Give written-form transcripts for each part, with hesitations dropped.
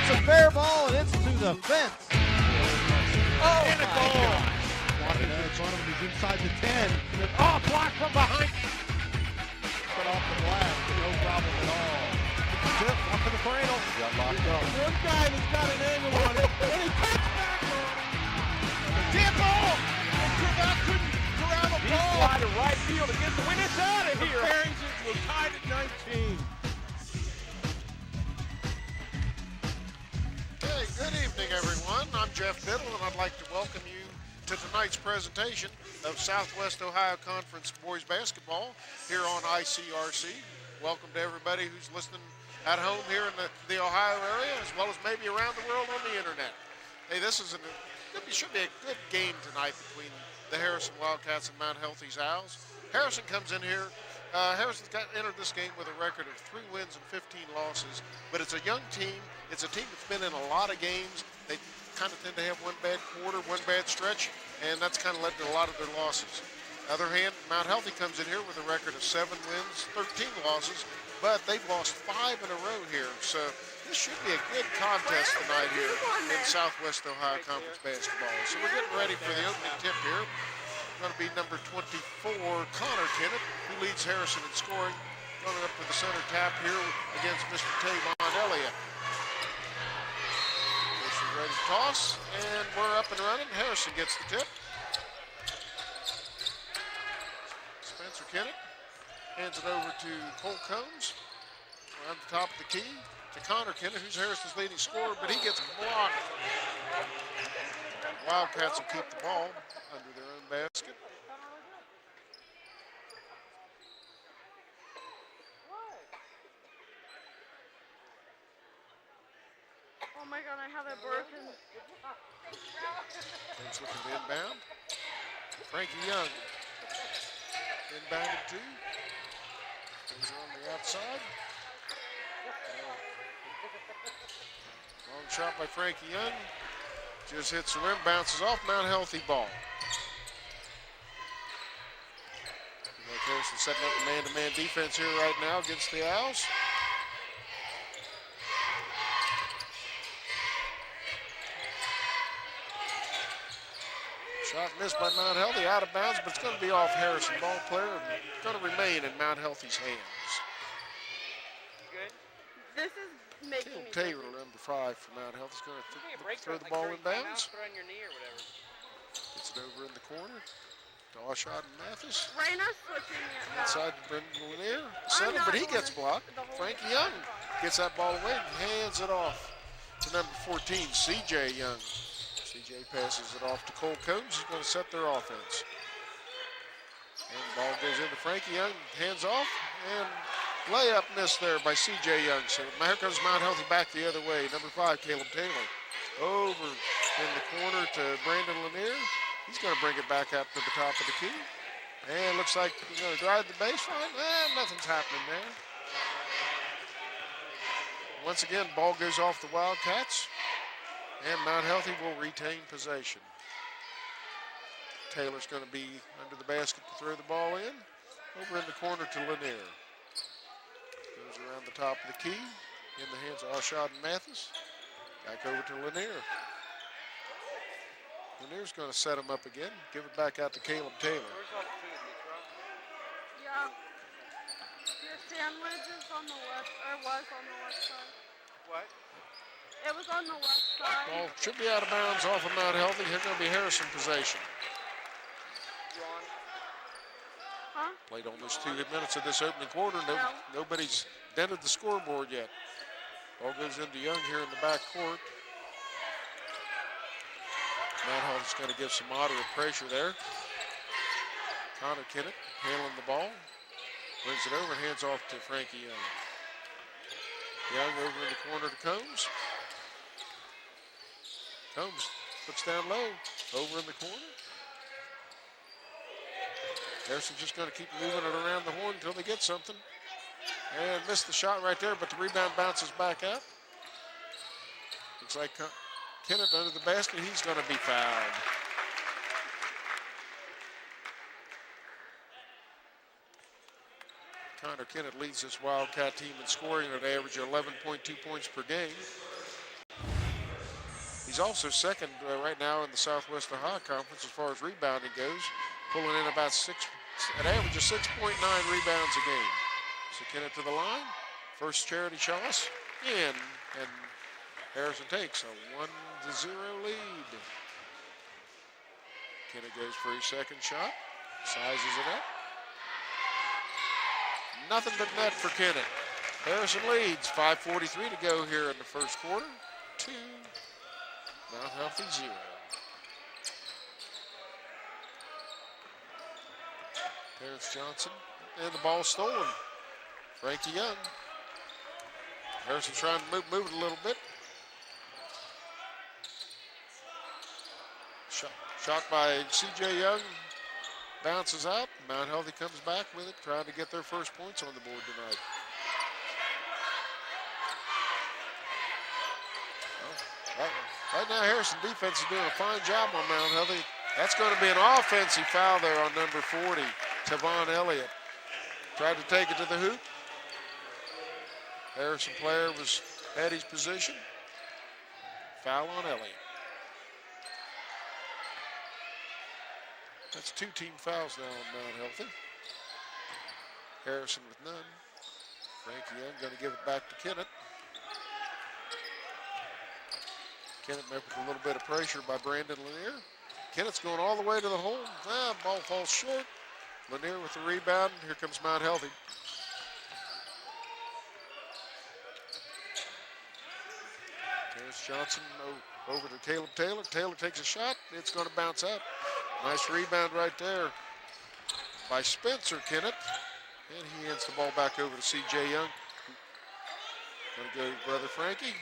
It's a fair ball, and it's to the fence. Oh, and a goal. Walking in front of him, he's inside the 10. Oh, block from behind. Cut off the glass, no problem at all. Tip, up in the cradle. Got locked up. One guy that's got an angle on it, and he cuts back on it. Dead ball. And Cravat couldn't corral the ball. He's fly to right field to get the win. It's out of here. Barrington was tied at 19. Hey, good evening, everyone. I'm Jeff Biddle, and I'd like to welcome you to tonight's presentation of Southwest Ohio Conference Boys Basketball here on ICRC. Welcome to everybody who's listening at home here in the Ohio area, as well as maybe around the world on the internet. Hey, this is should be a good game tonight between the Harrison Wildcats and Mount Healthy's Owls. Harrison comes in here. Harrison's entered this game with a record of 3 wins and 15 losses, but it's a young team. It's a team that's been in a lot of games. They kind of tend to have one bad quarter, one bad stretch, and that's kind of led to a lot of their losses. On the other hand, Mount Healthy comes in here with a record of 7 wins, 13 losses, but they've lost 5 in a row here. So this should be a good contest tonight here in Southwest Ohio Conference basketball. So we're getting ready for the opening tip here. Going to be number 24, Connor Kennett, who leads Harrison in scoring. Running up to the center tap here against Mr. Tavon Elliott. Harrison ready to toss, and we're up and running. Harrison gets the tip. Spencer Kennett hands it over to Cole Combs around the top of the key to Connor Kennett, who's Harrison's leading scorer, but he gets blocked. Wildcats will keep the ball under their own basket. Oh my God, I have it broken. James looking to inbound. Frankie Young inbounded too. Things are on the outside. Long shot by Frankie Young. Just hits the rim, bounces off. Mount Healthy ball. Harrison setting up a man-to-man defense here right now against the Owls. Shot missed by Mount Healthy, out of bounds, but it's going to be off Harrison. Ball player going to remain in Mount Healthy's hands. Good. This is making me Taylor, number 5 for Mount Healthy, is going to throw the ball in bounds. Put on your knee or whatever. Gets it over in the corner. Dawshot and Mathis. Raina's switching it now. Inside to Brendan Lanier. Center, but he gets blocked. Frankie Young gets that ball away and hands it off to number 14, C.J. Young. C.J. passes it off to Cole Combs. He's going to set their offense. And the ball goes into Frankie Young. Hands off. And layup missed there by C.J. Young. So here comes Mount Healthy back the other way. Number 5, Caleb Taylor. Over in the corner to Brandon Lanier. He's going to bring it back up to the top of the key. And looks like he's going to drive the baseline. Nothing's happening there. Once again, ball goes off the Wildcats. And Mount Healthy will retain possession. Taylor's going to be under the basket to throw the ball in. Over in the corner to Lanier. Goes around the top of the key. In the hands of Ashad and Mathis. Back over to Lanier. Lanier's going to set him up again. Give it back out to Caleb Taylor. Yeah. Your sandwich is on the left, or was on the left side. What? It was on the left side. Ball should be out of bounds off of Mount Healthy. Here's going to be Harrison possession. Huh? Played almost 2 minutes of this opening quarter. Nobody's dented the scoreboard yet. Ball goes into Young here in the back court. Mount Healthy's going to give some moderate pressure there. Connor Kennett handling the ball. Brings it over and hands off to Frankie Young. Young over in the corner to Combs. Combs puts down low. Over in the corner. Harrison's just going to keep moving it around the horn until they get something. And missed the shot right there, but the rebound bounces back out. Looks like Kennett under the basket. He's going to be fouled. Connor Kennett leads this Wildcat team in scoring at an average of 11.2 points per game. He's also second right now in the Southwest Ohio Conference as far as rebounding goes, pulling in about an average of 6.9 rebounds a game. So Kennett to the line. First charity toss in, and Harrison takes a 1-0 lead. Kennett goes for his second shot, sizes it up. Nothing but net for Kennett. Harrison leads, 5:43 to go here in the first quarter. 2, Mount Healthy 0. Terrence Johnson, and the ball stolen. Frankie Young. Harrison trying to move it a little bit. Shot by C.J. Young. Bounces out. Mount Healthy comes back with it, trying to get their first points on the board tonight. Right now, Harrison defense is doing a fine job on Mount Healthy. That's going to be an offensive foul there on number 40, Tavon Elliott. Tried to take it to the hoop. Harrison player was at his position. Foul on Elliott. That's 2 team fouls now on Mount Healthy. Harrison with none. Frankie Young going to give it back to Kennett. Kennett met with a little bit of pressure by Brandon Lanier. Kennett's going all the way to the hole. Ball falls short. Lanier with the rebound. Here comes Mount Healthy. Terrence Johnson over to Caleb Taylor. Taylor takes a shot. It's going to bounce out. Nice rebound right there by Spencer Kennett. And he hands the ball back over to C.J. Young. Going to go to brother Frankie.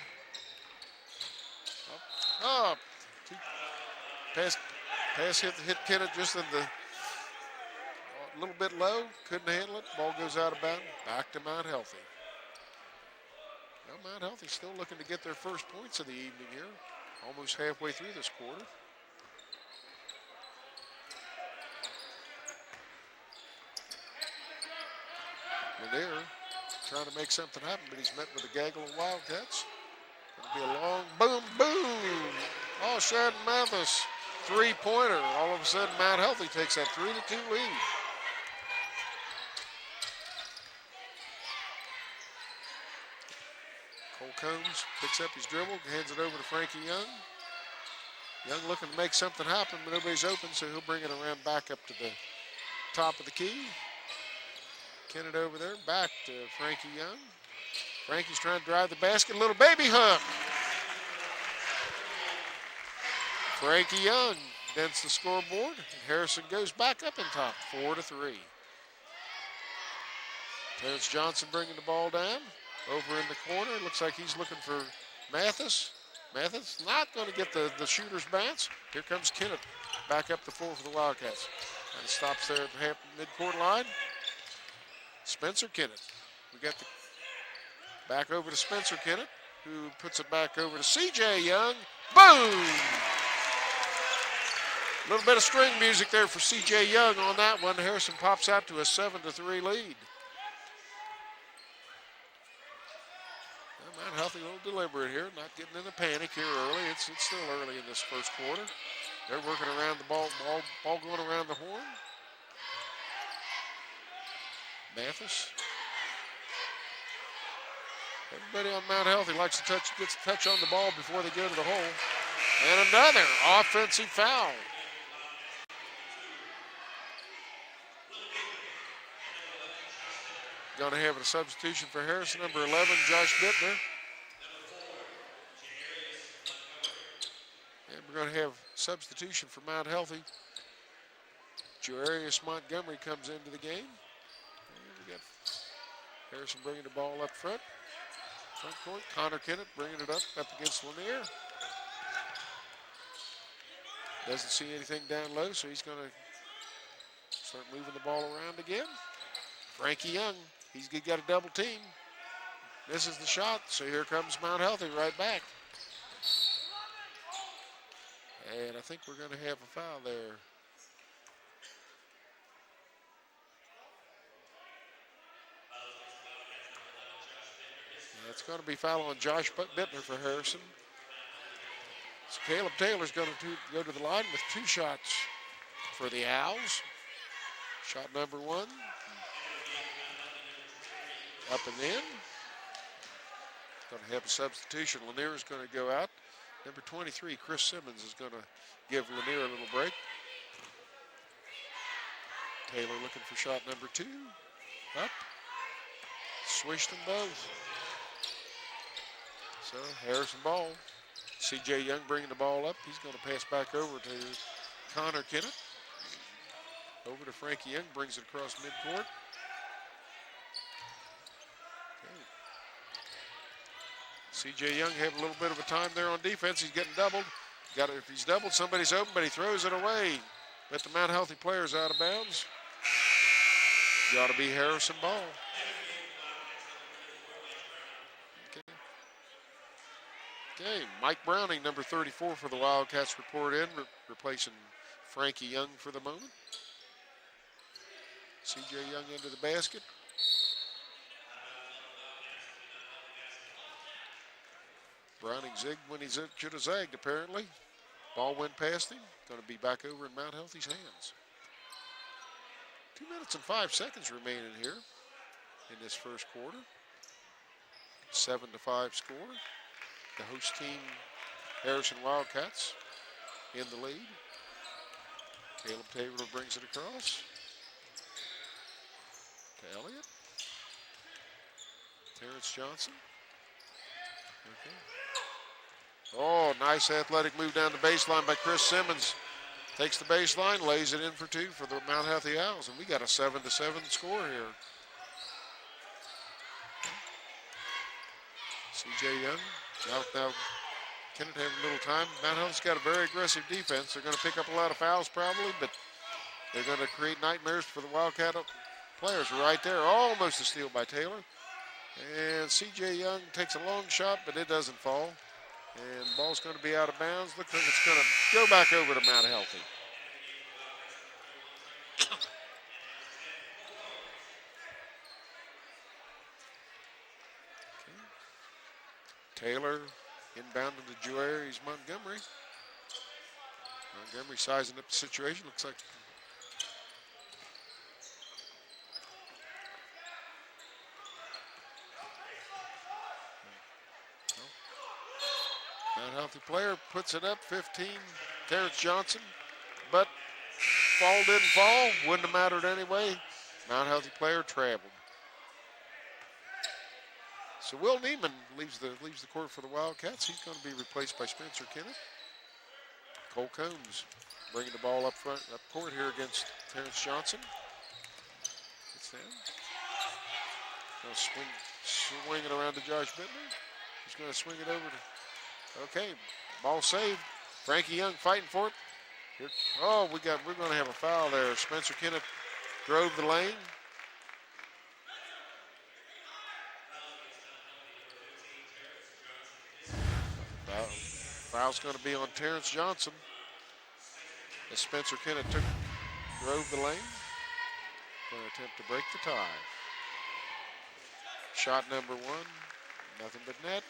Pass hit Kennett just in the a little bit low. Couldn't handle it. Ball goes out of bounds. Back to Mount Healthy. Now Mount Healthy still looking to get their first points of the evening here. Almost halfway through this quarter. Lanier trying to make something happen, but he's met with a gaggle of Wildcats. It'll be a long boom, boom. Oh, Shadden Mathis, 3-pointer. All of a sudden, Mount Healthy takes that 3-2 lead. Cole Combs picks up his dribble, hands it over to Frankie Young. Young looking to make something happen, but nobody's open, so he'll bring it around back up to the top of the key. Kennett over there, back to Frankie Young. Frankie's trying to drive the basket, a little baby hook. Frankie Young dents the scoreboard. Harrison goes back up in top, 4-3. Terrence Johnson bringing the ball down. Over in the corner, looks like he's looking for Mathis. Mathis not going to get the shooter's bounce. Here comes Kennett back up the floor for the Wildcats. And stops there at the midcourt line. Spencer Kennett. We got the back over to Spencer Kennett, who puts it back over to C.J. Young. Boom! A little bit of string music there for C.J. Young on that one. Harrison pops out to a 7-3 lead. Mount Healthy a little deliberate here, not getting in a panic here early. It's still early in this first quarter. They're working around the ball going around the horn. Mathis. Everybody on Mount Healthy likes to gets a touch on the ball before they go to the hole. And another offensive foul. Going to have a substitution for Harrison, number 11, Josh Bittner. And we're going to have substitution for Mount Healthy. Joarius Montgomery comes into the game. And we got Harrison bringing the ball up front court. Connor Kennett bringing it up against Lanier. Doesn't see anything down low, so he's going to start moving the ball around again. Frankie Young, he's got a double team. Misses the shot, so here comes Mount Healthy right back. And I think we're going to have a foul there. It's going to be foul on Josh Bittner for Harrison. So Caleb Taylor's going to go to the line with 2 shots for the Owls. Shot number 1. Up and in. Going to have a substitution. Lanier is going to go out. Number 23, Chris Simmons, is going to give Lanier a little break. Taylor looking for shot number 2. Up. Swished them both. So Harrison ball. C.J. Young bringing the ball up. He's going to pass back over to Connor Kennett. Over to Frankie Young, brings it across midcourt. Okay. C.J. Young having a little bit of a time there on defense. He's getting doubled. If he's doubled, somebody's open, but he throws it away. But the Mount Healthy player's out of bounds. Got to be Harrison ball. Okay, Mike Browning, number 34 for the Wildcats, report in, replacing Frankie Young for the moment. C.J. Young into the basket. Browning zigged when he should have zagged, apparently. Ball went past him. Going to be back over in Mount Healthy's hands. 2 minutes and 5 seconds remaining here in this first quarter. 7-5 score. The host team, Harrison Wildcats, in the lead. Caleb Taylor brings it across to Elliott. Terrence Johnson. Okay. Oh, nice athletic move down the baseline by Chris Simmons. Takes the baseline, lays it in for 2 for the Mount Healthy Owls, and we got a 7-7 score here. C.J. Young. Now, Kennett having a little time. Mount Healthy's got a very aggressive defense. They're going to pick up a lot of fouls probably, but they're going to create nightmares for the Wildcat players right there. Almost a steal by Taylor. And C.J. Young takes a long shot, but it doesn't fall. And the ball's going to be out of bounds. Looks like it's going to go back over to Mount Healthy. Taylor inbounding to Juarez Montgomery. Montgomery sizing up the situation. Looks like Mount Healthy player puts it up, 15, Terrence Johnson, but fall didn't fall. Wouldn't have mattered anyway. Mount Healthy player traveled. So Will Neiman leaves the court for the Wildcats. He's going to be replaced by Spencer Kennett. Cole Combs bringing the ball up court here against Terrence Johnson. Gets down. Going to swing it around to Josh Bittner. He's going to swing it over to. Okay, ball saved. Frankie Young fighting for it. Here, we're going to have a foul there. Spencer Kennett drove the lane. Foul's going to be on Terrence Johnson as Spencer Kennett drove the lane. Going to attempt to break the tie. Shot number 1, nothing but net.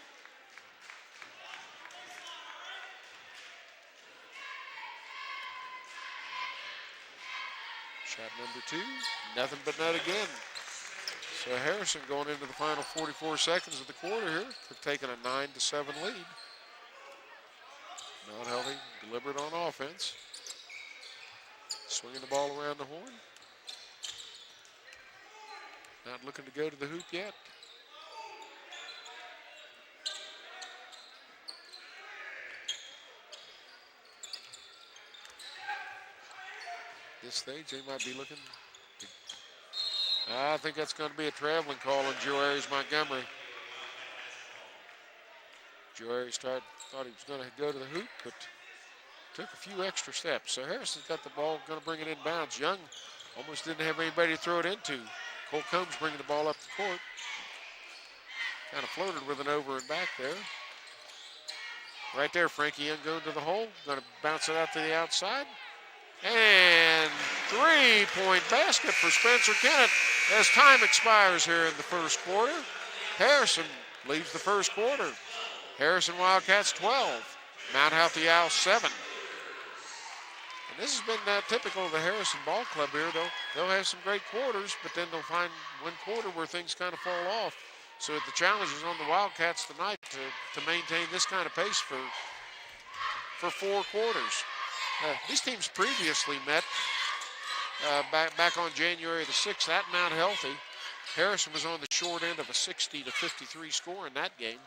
Shot number 2, nothing but net again. So Harrison going into the final 44 seconds of the quarter here. They've taken a 9-7 lead. Mount Healthy deliberate on offense. Swinging the ball around the horn. Not looking to go to the hoop yet. This stage, they might be looking. I think that's going to be a traveling call on Juarez Montgomery. Juarez thought he was going to go to the hoop, but took a few extra steps. So Harrison's got the ball, going to bring it in bounds. Young almost didn't have anybody to throw it into. Cole Combs bringing the ball up the court. Kind of floated with an over and back there. Right there, Frankie Young going to the hole. Going to bounce it out to the outside. And 3-point basket for Spencer Kennett as time expires here in the first quarter. Harrison leaves the first quarter. Harrison Wildcats 12, Mount Healthy Owls 7. And this has been typical of the Harrison Ball Club here. They'll have some great quarters, but then they'll find one quarter where things kind of fall off. So the challenge is on the Wildcats tonight to maintain this kind of pace for 4 quarters. These teams previously met back on January the 6th at Mount Healthy. Harrison was on the short end of a 60-53 score in that game.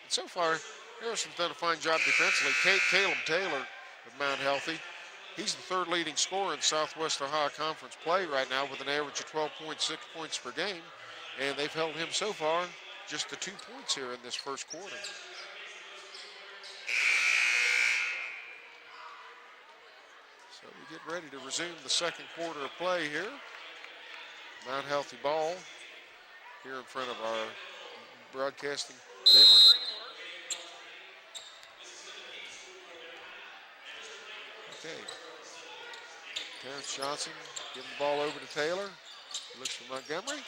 And so far, Harrison's done a fine job defensively. Caleb Taylor of Mount Healthy, he's the 3rd leading scorer in Southwest Ohio Conference play right now with an average of 12.6 points per game. And they've held him so far just to 2 points here in this first quarter. So we get ready to resume the second quarter of play here. Mount Healthy ball here in front of our broadcasting table. Okay. Terrence Johnson giving the ball over to Taylor. Looks for Montgomery.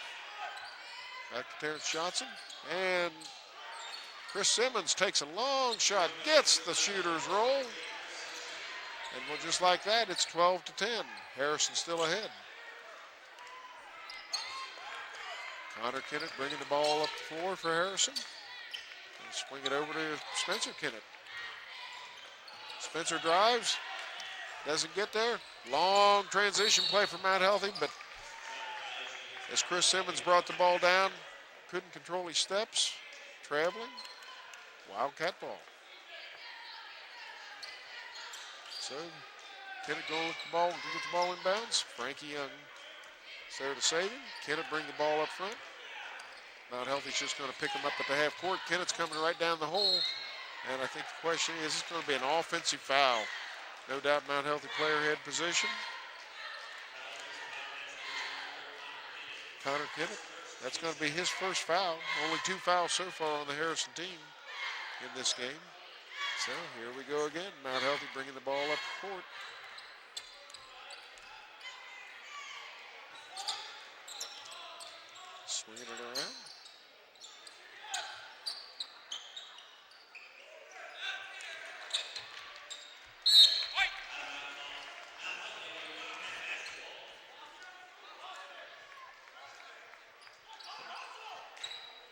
Back to Terrence Johnson. And Chris Simmons takes a long shot, gets the shooter's roll. And well, just like that, it's 12-10. Harrison still ahead. Connor Kennett bringing the ball up the floor for Harrison. And swing it over to Spencer Kennett. Spencer drives. Doesn't get there. Long transition play for Mount Healthy, but as Chris Simmons brought the ball down, couldn't control his steps, traveling. Wildcat ball. So Kennett going with the ball to get the ball in bounds. Frankie Young is there to save him. Kennett bring the ball up front. Mount Healthy's just going to pick him up at the half court. Kennett's coming right down the hole. And I think the question is this going to be an offensive foul? No doubt Mount Healthy player head position. Connor Kennett, that's going to be his first foul. Only 2 fouls so far on the Harrison team in this game. So here we go again. Mount Healthy bringing the ball up the court. Swinging it around.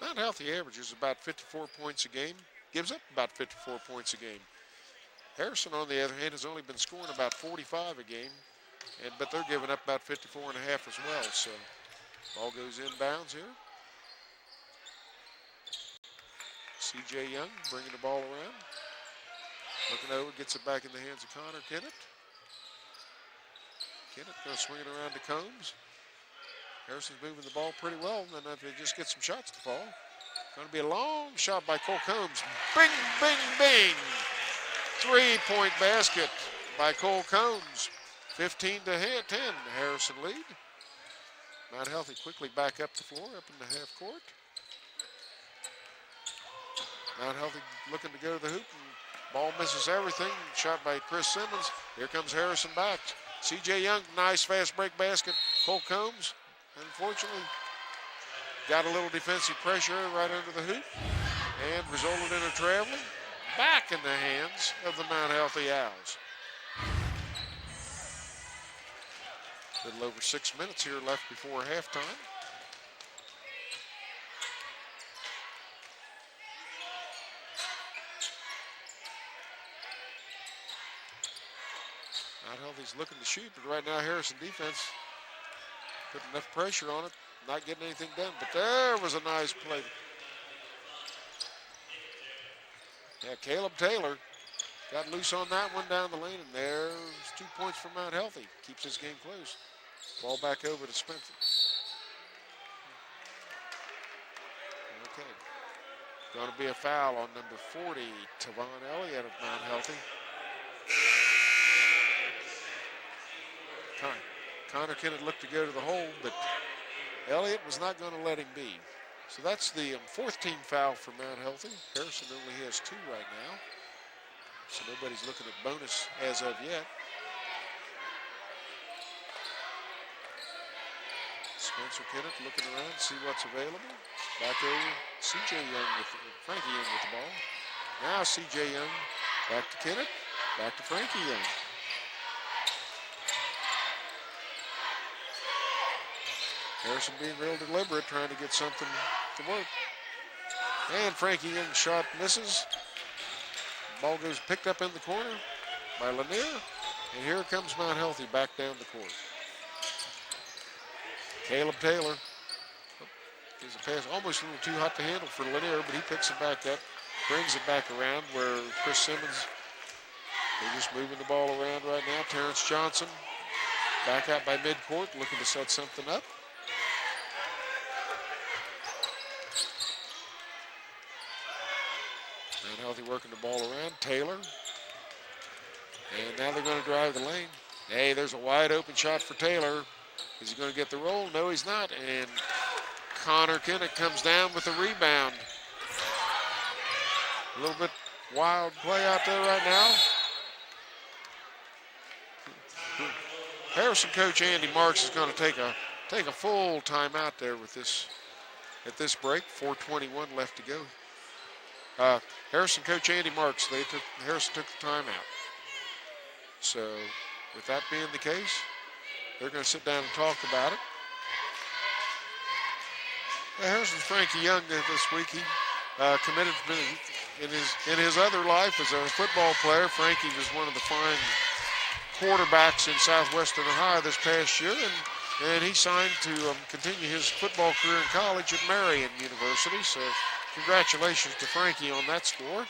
Mount Healthy averages about 54 points a game, gives up about 54 points a game. Harrison, on the other hand, has only been scoring about 45 a game, but they're giving up about 54 and a half as well. So ball goes inbounds here. C.J. Young bringing the ball around. Looking over, gets it back in the hands of Connor Kennett. Kennett going to swing it around to Combs. Harrison's moving the ball pretty well, and if they just get some shots to fall. Going to be a long shot by Cole Combs. Bing, bing, bing. 3-point basket by Cole Combs. 15-10, Harrison lead. Mount Healthy quickly back up the floor, up in the half court. Mount Healthy looking to go to the hoop, and ball misses everything. Shot by Chris Simmons. Here comes Harrison back. C.J. Young, nice fast break basket. Cole Combs, unfortunately, got a little defensive pressure right under the hoop and resulted in a traveling back in the hands of the Mount Healthy Owls. A little over 6 minutes here left before halftime. Mount Healthy's looking to shoot, but right now Harrison defense put enough pressure on it, not getting anything done. But there was a nice play. Yeah, Caleb Taylor got loose on that one down the lane, and there's 2 points for Mount Healthy. Keeps this game close. Ball back over to Spencer. Okay. Going to be a foul on number 40, Tavon Elliott of Mount Healthy. Connor Kennett looked to go to the hole, but Elliott was not going to let him be. So that's the 4th team foul for Mount Healthy. Harrison only has 2 right now. So nobody's looking at bonus as of yet. Spencer Kennett looking around, see what's available. Back over, C.J. Young with Frankie Young with the ball. Now C.J. Young back to Kennett, back to Frankie Young. Harrison being real deliberate, trying to get something to work. And Frankie Young's shot misses. Ball goes picked up in the corner by Lanier. And here comes Mount Healthy back down the court. Caleb Taylor gives a pass almost a little too hot to handle for Lanier, but he picks it back up, brings it back around where Chris Simmons, they're just moving the ball around right now. Terrence Johnson back out by midcourt, looking to set something up. Mount Healthy working the ball around. Taylor. And now they're going to drive the lane. Hey, there's a wide open shot for Taylor. Is he going to get the roll? No, he's not. And Connor Kennett comes down with the rebound. A little bit wild play out there right now. Harrison coach Andy Marks is going to take a full timeout there with this at this break. 4:21 left to go. Harrison coach Andy Marks, Harrison took the timeout. So with that being the case, they're going to sit down and talk about it. Harrison's Frankie Young this week. He committed in his other life as a football player. Frankie was one of the fine quarterbacks in Southwestern Ohio this past year, and he signed to continue his football career in college at Marian University. So congratulations to Frankie on that score.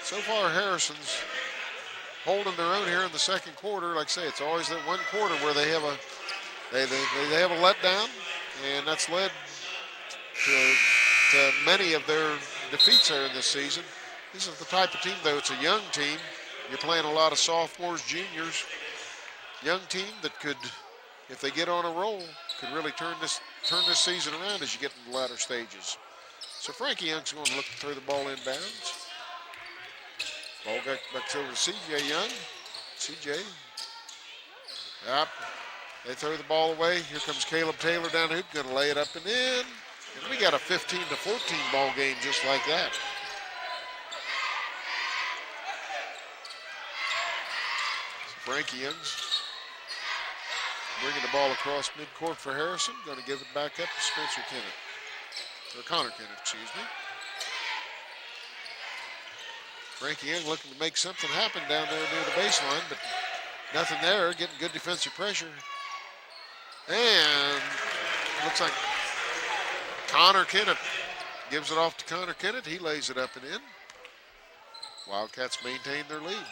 So far Harrison's holding their own here in the second quarter. Like I say, it's always that one quarter where they have a letdown, and that's led to many of their defeats there in this season. This is the type of team, though. It's a young team. You're playing a lot of sophomores, juniors. Young team that could, if they get on a roll, could really turn this season around as you get in the latter stages. So Frankie Young's going to look to throw the ball inbounds. Ball back over to C.J. Young. C.J. Yep. They throw the ball away. Here comes Caleb Taylor down the hoop, going to lay it up and in. And we got a 15-14 ball game just like that. So Frankie Young's bringing the ball across midcourt for Harrison. Going to give it back up to Spencer Kennett. Or Connor Kennett, excuse me. Frankie Young looking to make something happen down there near the baseline, but nothing there. Getting good defensive pressure. And looks like Connor Kennett gives it off to Connor Kennett. He lays it up and in. Wildcats maintain their lead.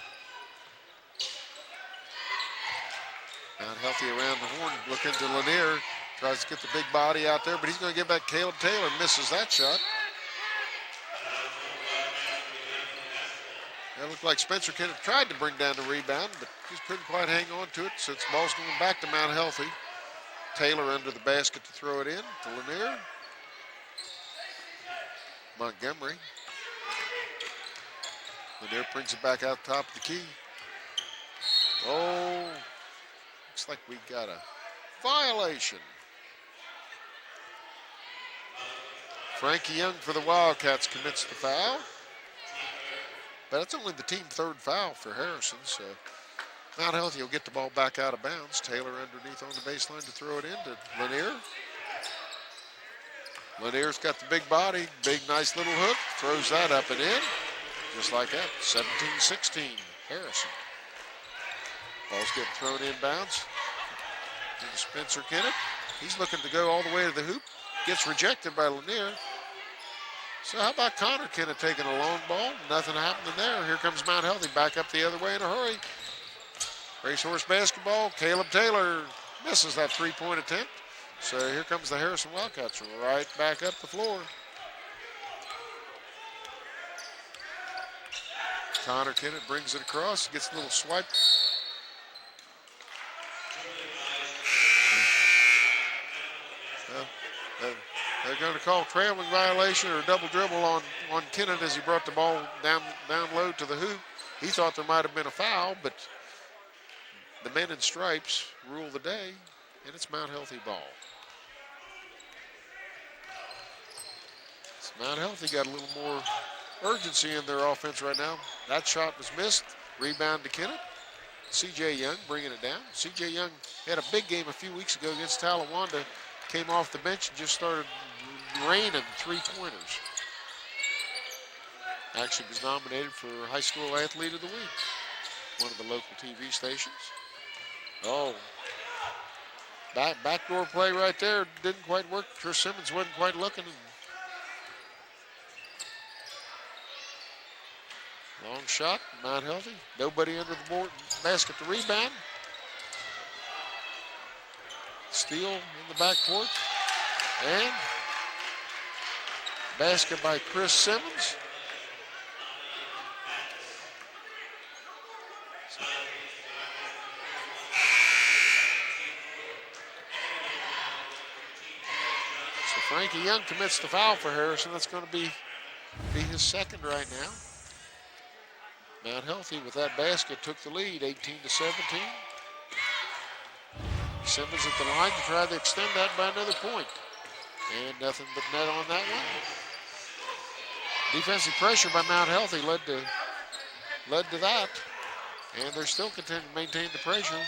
Mount Healthy around the horn, looking to Lanier. Tries to get the big body out there, but he's going to give back Caleb Taylor. Misses that shot. It looked like Spencer Kennett tried to bring down the rebound, but just couldn't quite hang on to it. So it's ball's going back to Mount Healthy. Taylor under the basket to throw it in to Lanier. Montgomery. Lanier brings it back out top of the key. Oh, looks like we got a violation. Frankie Young for the Wildcats commits the foul. But it's only the team third foul for Harrison, so Mount Healthy will get the ball back out of bounds. Taylor underneath on the baseline to throw it in to Lanier. Lanier's got the big body, big nice little hook, throws that up and in. Just like that, 17-16, Harrison. Ball's getting thrown inbounds. To Spencer Kennett. He's looking to go all the way to the hoop. Gets rejected by Lanier. So how about Connor Kennett taking a long ball? Nothing happening there. Here comes Mount Healthy back up the other way in a hurry. Racehorse basketball. Caleb Taylor misses that three-point attempt. So here comes the Harrison Wildcats right back up the floor. Connor Kennett brings it across, gets a little swipe. call traveling violation or a double dribble on Kennett as he brought the ball down low to the hoop. He thought there might have been a foul, but the men in stripes rule the day, and it's Mount Healthy ball. So Mount Healthy got a little more urgency in their offense right now. That shot was missed. Rebound to Kennett. C.J. Young bringing it down. C.J. Young had a big game a few weeks ago against Talawanda. Came off the bench and just started raining three-pointers. Actually was nominated for High School Athlete of the Week, one of the local TV stations. Oh, backdoor play right there. Didn't quite work. Chris Simmons wasn't quite looking. Long shot, not healthy. Nobody under the board basket to rebound. Steal in the backcourt. And basket by Chris Simmons. So Frankie Young commits the foul for Harrison. That's going to be his second right now. Mount Healthy with that basket took the lead, 18-17. Simmons at the line to try to extend that by another point. And nothing but net on that one. Defensive pressure by Mount Healthy led to that. And they're still continuing to maintain the pressure.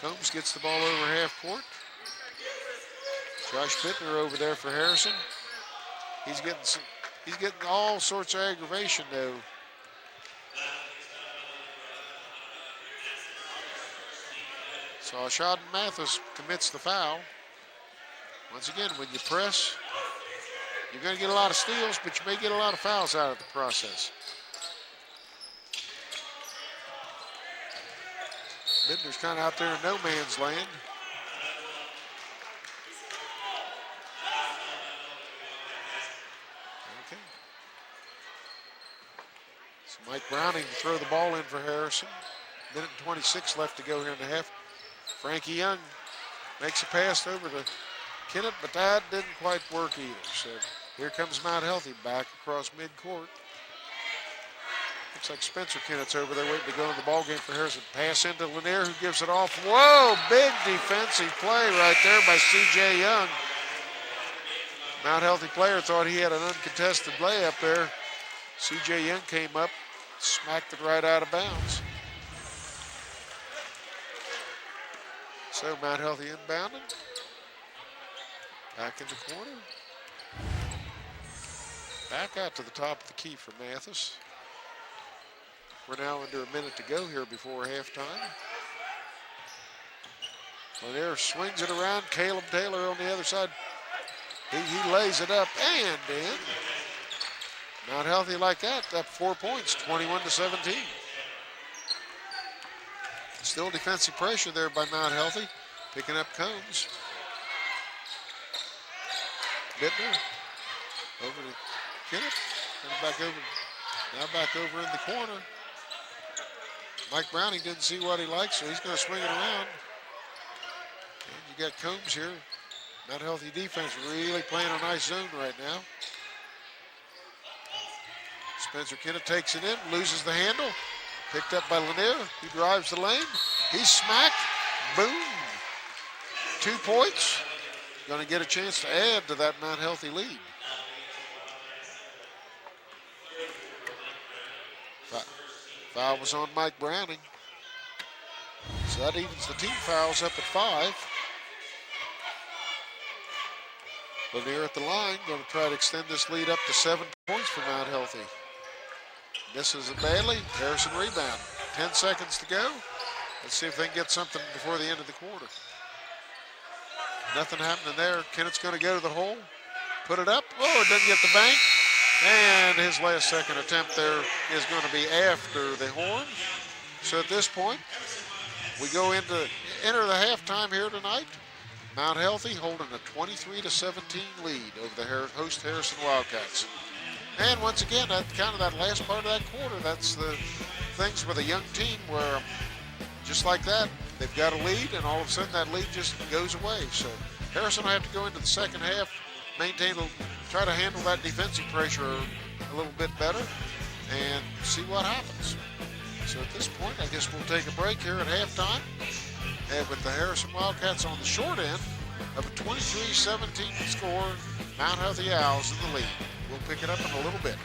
Combs gets the ball over half court. Josh Bittner over there for Harrison. He's getting all sorts of aggravation though. So Ashad Mathis commits the foul. Once again, when you press, you're going to get a lot of steals, but you may get a lot of fouls out of the process. Bittner's kind of out there in no man's land. Okay. So Mike Browning to throw the ball in for Harrison. Minute and 26 left to go here in the half. Frankie Young makes a pass over to Kennett, but that didn't quite work either. So here comes Mount Healthy back across midcourt. Looks like Spencer Kennett's over there waiting to go in the ball game for Harrison. Pass into Lanier, who gives it off. Whoa, big defensive play right there by C.J. Young. Mount Healthy player thought he had an uncontested layup there. C.J. Young came up, smacked it right out of bounds. So Mount Healthy inbounding. Back in the corner. Back out to the top of the key for Mathis. We're now under a minute to go here before halftime. Lanier swings it around. Caleb Taylor on the other side. He lays it up and in. Mount Healthy like that. Up 4 points, 21-17. Still defensive pressure there by Mount Healthy. Picking up Combs. Bittner over to Kennett. And back over. Now back over in the corner. Mike Browning didn't see what he liked, so he's going to swing it around. And you got Combs here. Mount Healthy defense really playing a nice zone right now. Spencer Kennett takes it in, loses the handle. Picked up by Lanier, who drives the lane. He's smacked. Boom. 2 points. Going to get a chance to add to that Mount Healthy lead. Foul was on Mike Browning. So that evens the team fouls up at 5. Lanier at the line, going to try to extend this lead up to 7 points for Mount Healthy. Misses it badly. Harrison rebound. 10 seconds to go. Let's see if they can get something before the end of the quarter. Nothing happening there. Kennett's going to go to the hole. Put it up. Oh, it doesn't get the bank. And his last second attempt there is going to be after the horn. So at this point, we go enter the halftime here tonight. Mount Healthy holding a 23-17 lead over the host Harrison Wildcats. And once again, that last part of that quarter, that's the things with a young team where just like that, they've got a lead and all of a sudden that lead just goes away. So Harrison will have to go into the second half try to handle that defensive pressure a little bit better and see what happens. So at this point, I guess we'll take a break here at halftime. And with the Harrison Wildcats on the short end of a 23-17 score, Mount Healthy Owls in the lead. We'll pick it up in a little bit.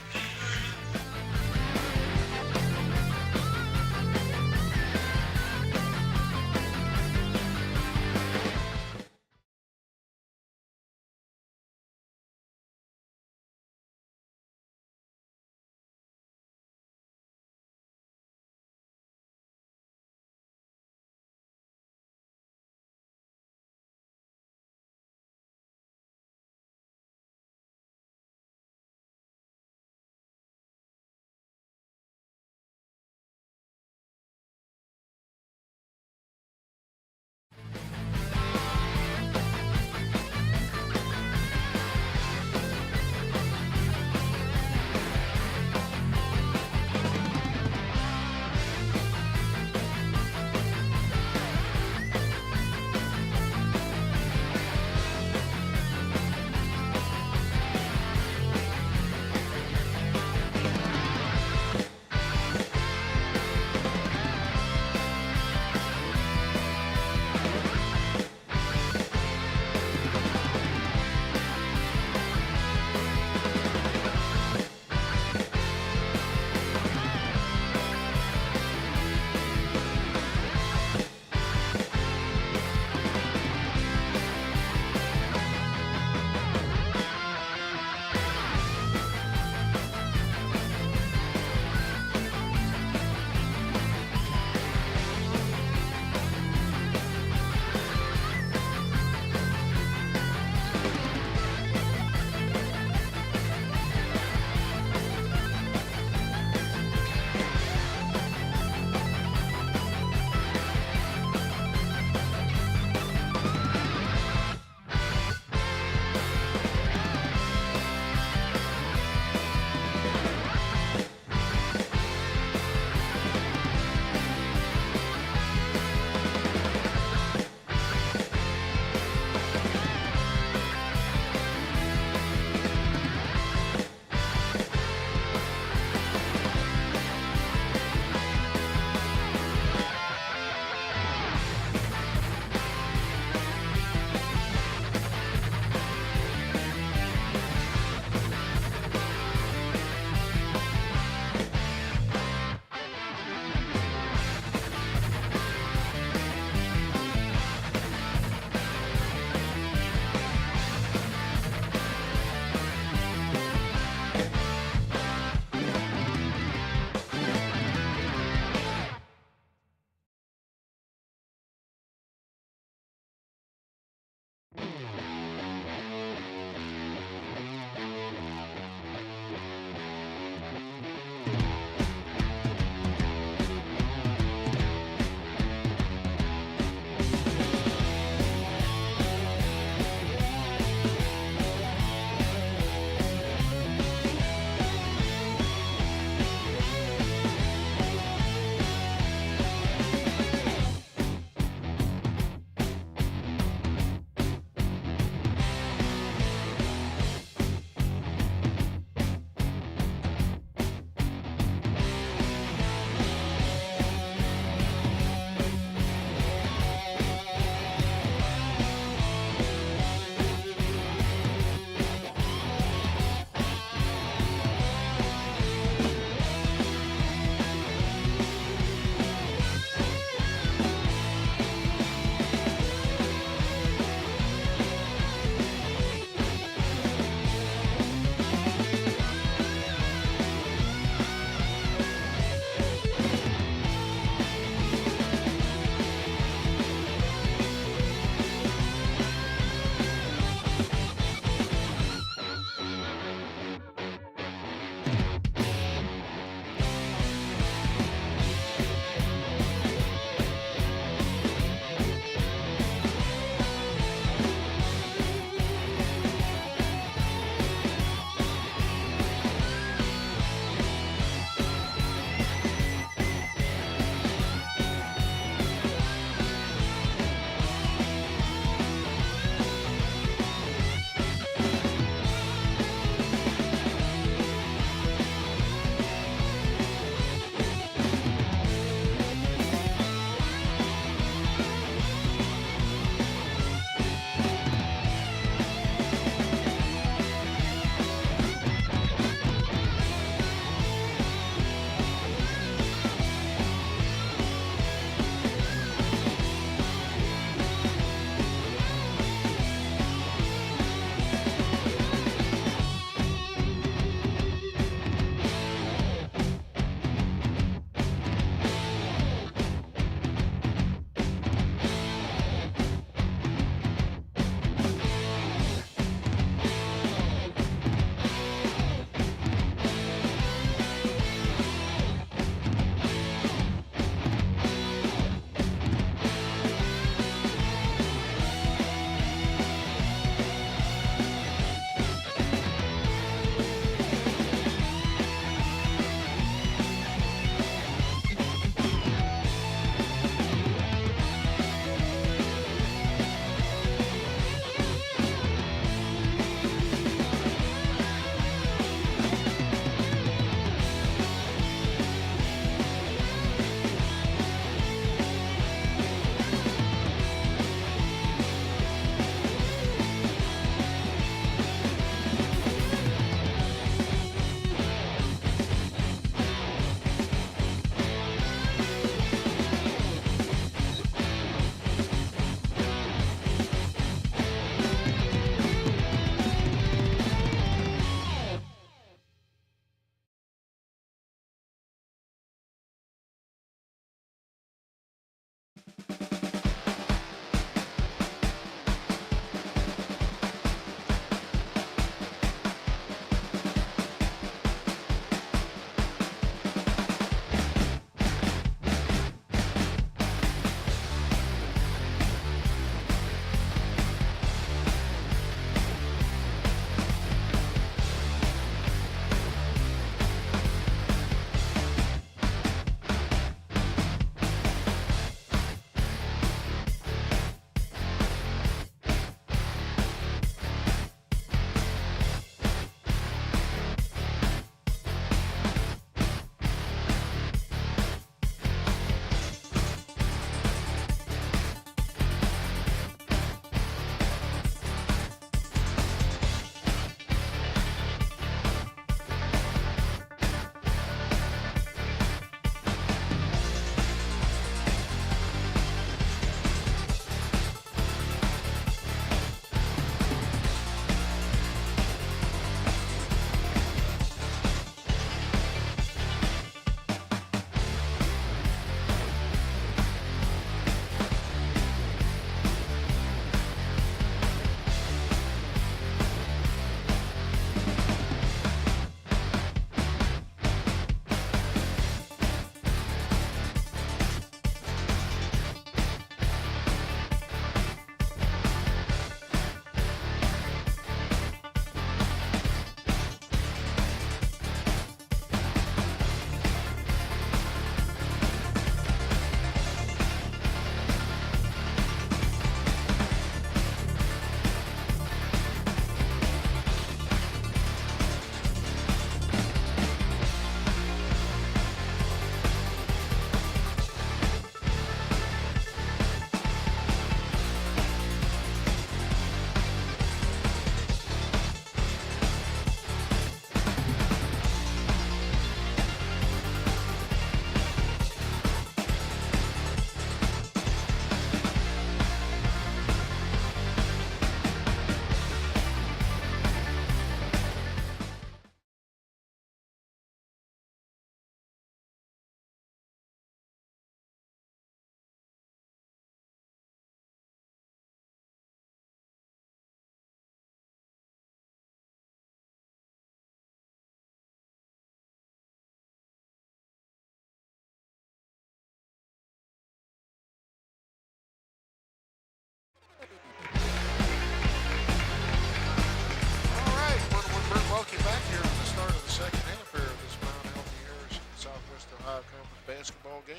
Ohio Conference basketball game.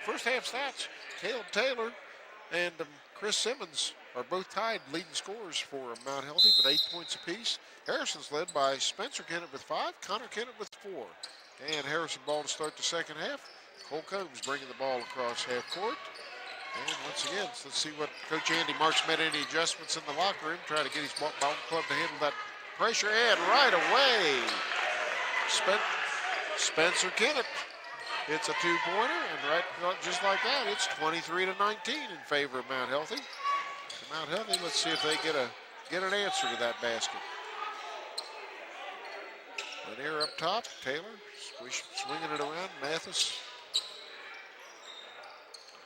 First half stats, Caleb Taylor and Chris Simmons are both tied leading scorers for Mount Healthy with 8 points apiece. Harrison's led by Spencer Kennett with 5, Connor Kennett with 4. And Harrison ball to start the second half. Cole Combs bringing the ball across half court. And once again, let's see what Coach Andy Marks made any adjustments in the locker room, try to get his ball club to handle that pressure. And right away, Spencer Kennett hits a two-pointer, and right just like that, it's 23-19 in favor of Mount Healthy. So Mount Healthy, let's see if they get an answer to that basket. Lanier up top, Taylor swinging it around, Mathis.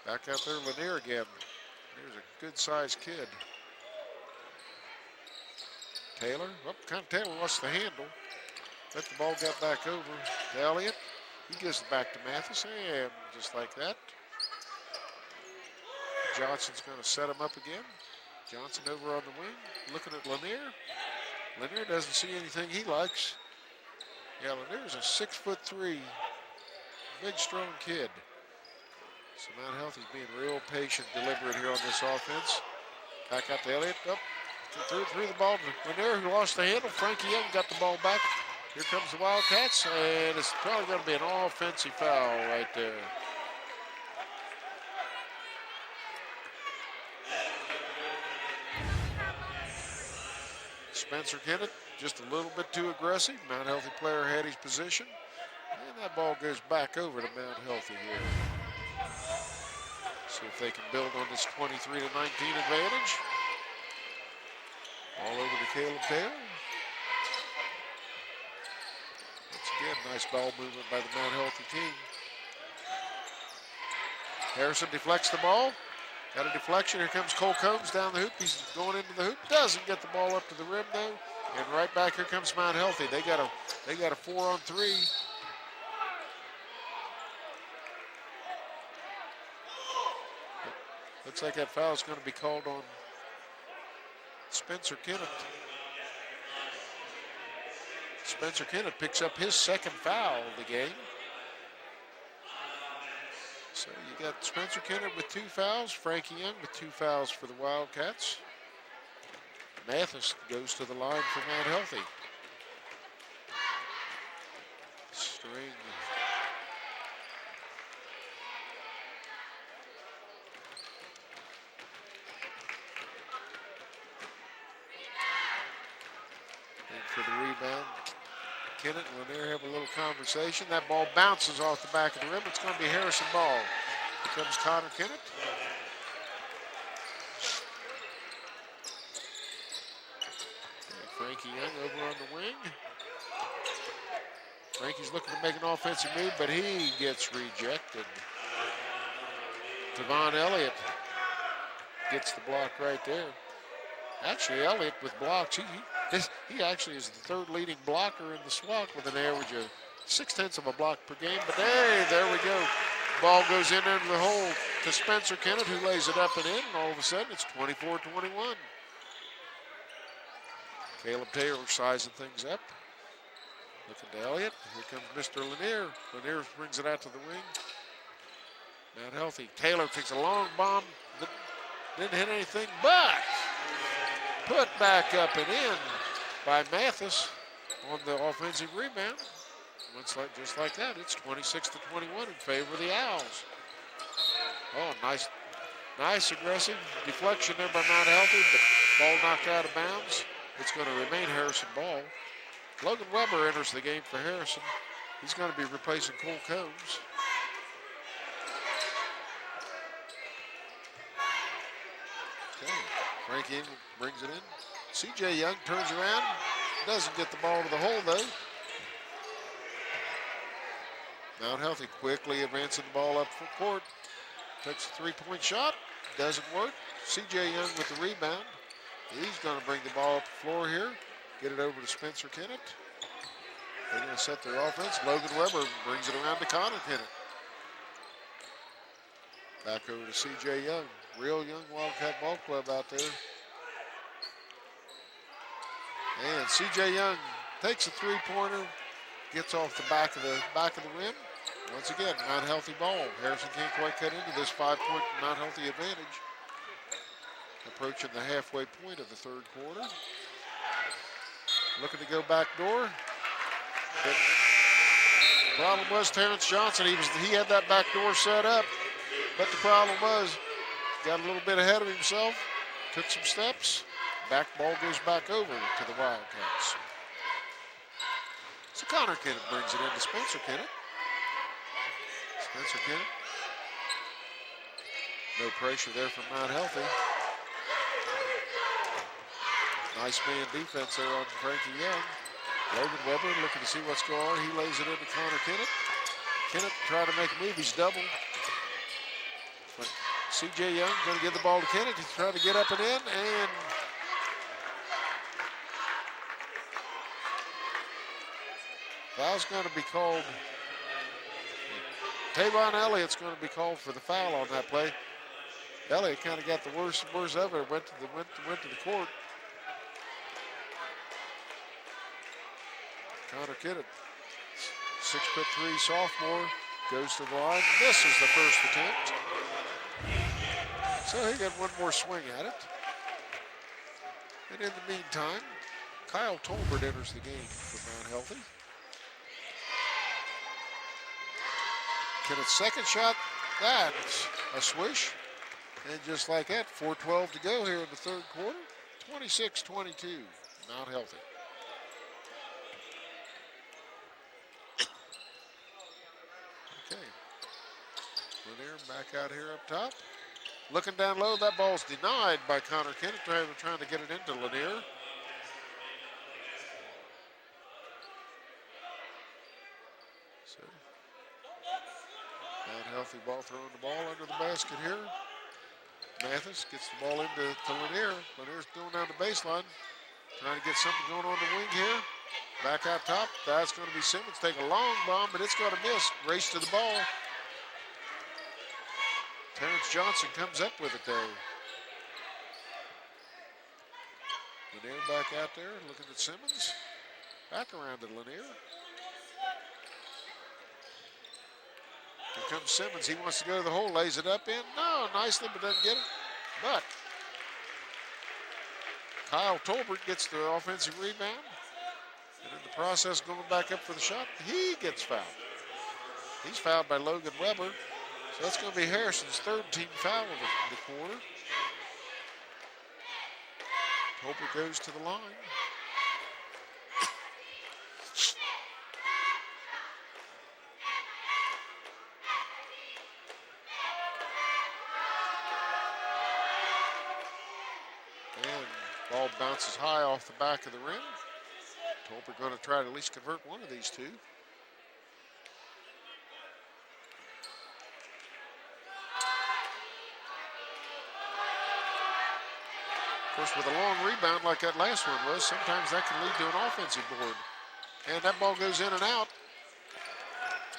Back out there, Lanier again. Here's a good-sized kid. Taylor, kind of Taylor lost the handle. Let the ball get back over to Elliott. He gives it back to Mathis, and just like that, Johnson's going to set him up again. Johnson over on the wing, looking at Lanier. Lanier doesn't see anything he likes. Yeah, Lanier's a 6'3", big, strong kid. So Mount Healthy's being real patient, deliberate here on this offense. Back out to Elliott. Up, threw the ball to Lanier, who lost the handle. Frankie Young got the ball back. Here comes the Wildcats, and it's probably going to be an offensive foul right there. Spencer Kennett, just a little bit too aggressive. Mount Healthy player had his position, and that ball goes back over to Mount Healthy here. See if they can build on this 23-19 advantage. All over to Caleb Taylor. Once again, nice ball movement by the Mount Healthy team. Harrison deflects the ball. Got a deflection. Here comes Cole Combs down the hoop. He's going into the hoop. Doesn't get the ball up to the rim though. And right back here comes Mount Healthy. They got a 4-on-3. Looks like that foul is going to be called on Spencer Kennett. Spencer Kennett picks up his second foul of the game. So you got Spencer Kennett with 2 fouls, Frankie Young with 2 fouls for the Wildcats. Mathis goes to the line for Mount Healthy. String. For the rebound, Kennett and Lanier have a little conversation. That ball bounces off the back of the rim. It's going to be Harrison ball. Here comes Connor Kennett. Frankie Young over on the wing. Frankie's looking to make an offensive move, but he gets rejected. Devon Elliott gets the block right there. Actually, Elliott with blocks, he actually is the 3rd leading blocker in the SWAC with an average of 0.6 of a block per game. But hey, there we go. Ball goes in under the hole to Spencer Kennett, who lays it up and in. And all of a sudden, it's 24-21. Caleb Taylor sizing things up. Looking to Elliott. Here comes Mr. Lanier. Lanier brings it out to the wing. Mount Healthy. Taylor takes a long bomb. Didn't hit anything, but put back up and in by Mathis on the offensive rebound. Just like that, it's 26-21 in favor of the Owls. Oh, nice aggressive deflection there by Mount Healthy, but ball knocked out of bounds. It's going to remain Harrison ball. Logan Weber enters the game for Harrison. He's going to be replacing Cole Combs. Okay, Frank Engel brings it in. C.J. Young turns around. Doesn't get the ball to the hole, though. Mount Healthy quickly advancing the ball up for court. Takes a 3-point shot. Doesn't work. C.J. Young with the rebound. He's going to bring the ball up the floor here. Get it over to Spencer Kennett. They're going to set their offense. Logan Weber brings it around to Connor Kennett. Back over to C.J. Young. Real young Wildcat ball club out there. And C.J. Young takes a 3-pointer, gets off the back of the rim. Once again, not healthy ball. Harrison can't quite cut into this 5-point not healthy advantage. Approaching the halfway point of the third quarter. Looking to go back door. But problem was Terrence Johnson. He had that back door set up. But the problem was, got a little bit ahead of himself, took some steps. Back ball goes back over to the Wildcats. So Connor Kennett brings it into Spencer Kennett. Spencer Kennett. No pressure there from Mount Healthy. Nice man defense there on Frankie Young. Logan Weber looking to see what's going on. He lays it into Connor Kennett. Kennett trying to make a move. He's doubled. But C.J. Young going to give the ball to Kennett. He's trying to get up and in, and foul's going to be called. Tavon Elliott's going to be called for the foul on that play. Elliott kind of got the worst of it. Went to the court. Connor Kennett, 6'3" sophomore, goes to the line, misses the first attempt. So he got one more swing at it. And in the meantime, Kyle Tolbert enters the game for Mount Healthy. Kennett's second shot, that's a swish. And just like that, 4:12 to go here in the third quarter. 26-22, Mount Healthy. Okay. Lanier back out here up top. Looking down low, that ball's denied by Connor Kennett, trying to get it into Lanier. So, Mount Healthy ball throwing the ball under the basket here. Mathis gets the ball into Lanier. Lanier's going down the baseline, trying to get something going on the wing here. Back out top, that's going to be Simmons. Take a long bomb, but it's going to miss. Race to the ball. Terrence Johnson comes up with it there. Lanier back out there, looking at Simmons. Back around to Lanier. Here comes Simmons. He wants to go to the hole, lays it up in. No, nicely, but doesn't get it. But Kyle Tolbert gets the offensive rebound. And in the process, going back up for the shot, he gets fouled. He's fouled by Logan Weber. So that's going to be Harrison's third team foul of the quarter. Tolbert goes to the line. And ball bounces high off the back of the rim. Tolbert going to try to at least convert one of these two. Of course, with a long rebound like that last one was, sometimes that can lead to an offensive board. And that ball goes in and out.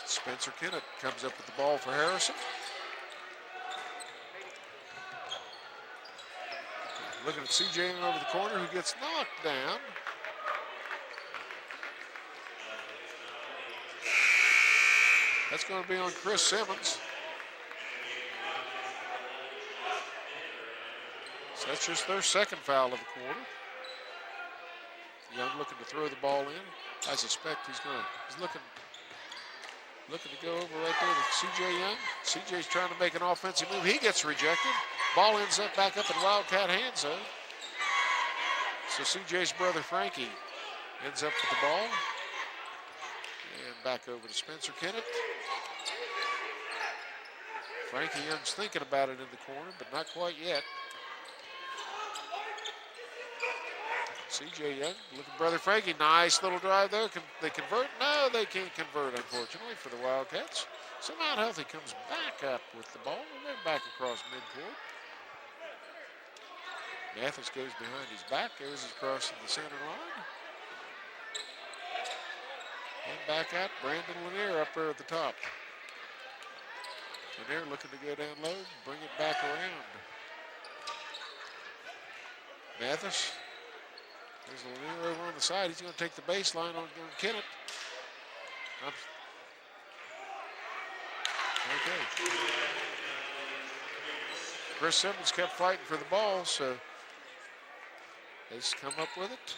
Spencer Kennett comes up with the ball for Harrison. Looking at C.J. over the corner, who gets knocked down. That's going to be on Chris Simmons. So that's just their second foul of the quarter. Young looking to throw the ball in. I suspect he's looking to go over right there to C.J. Young. C.J.'s trying to make an offensive move. He gets rejected. Ball ends up back up in Wildcat hands, though. So C.J.'s brother Frankie ends up with the ball. And back over to Spencer Kennett. Frankie Young's thinking about it in the corner, but not quite yet. C.J. Young, looking brother Frankie, nice little drive there. Can they convert? No, they can't convert, unfortunately, for the Wildcats. So Mount Healthy comes back up with the ball, and then back across midcourt. Mathis goes behind his back, goes across the center line. And back out, Brandon Lanier up there at the top. Lanier looking to go down low, bring it back around. Mathis. There's Lanier over on the side. He's going to take the baseline on Kennett. Okay. Chris Simmons kept fighting for the ball, so he's come up with it.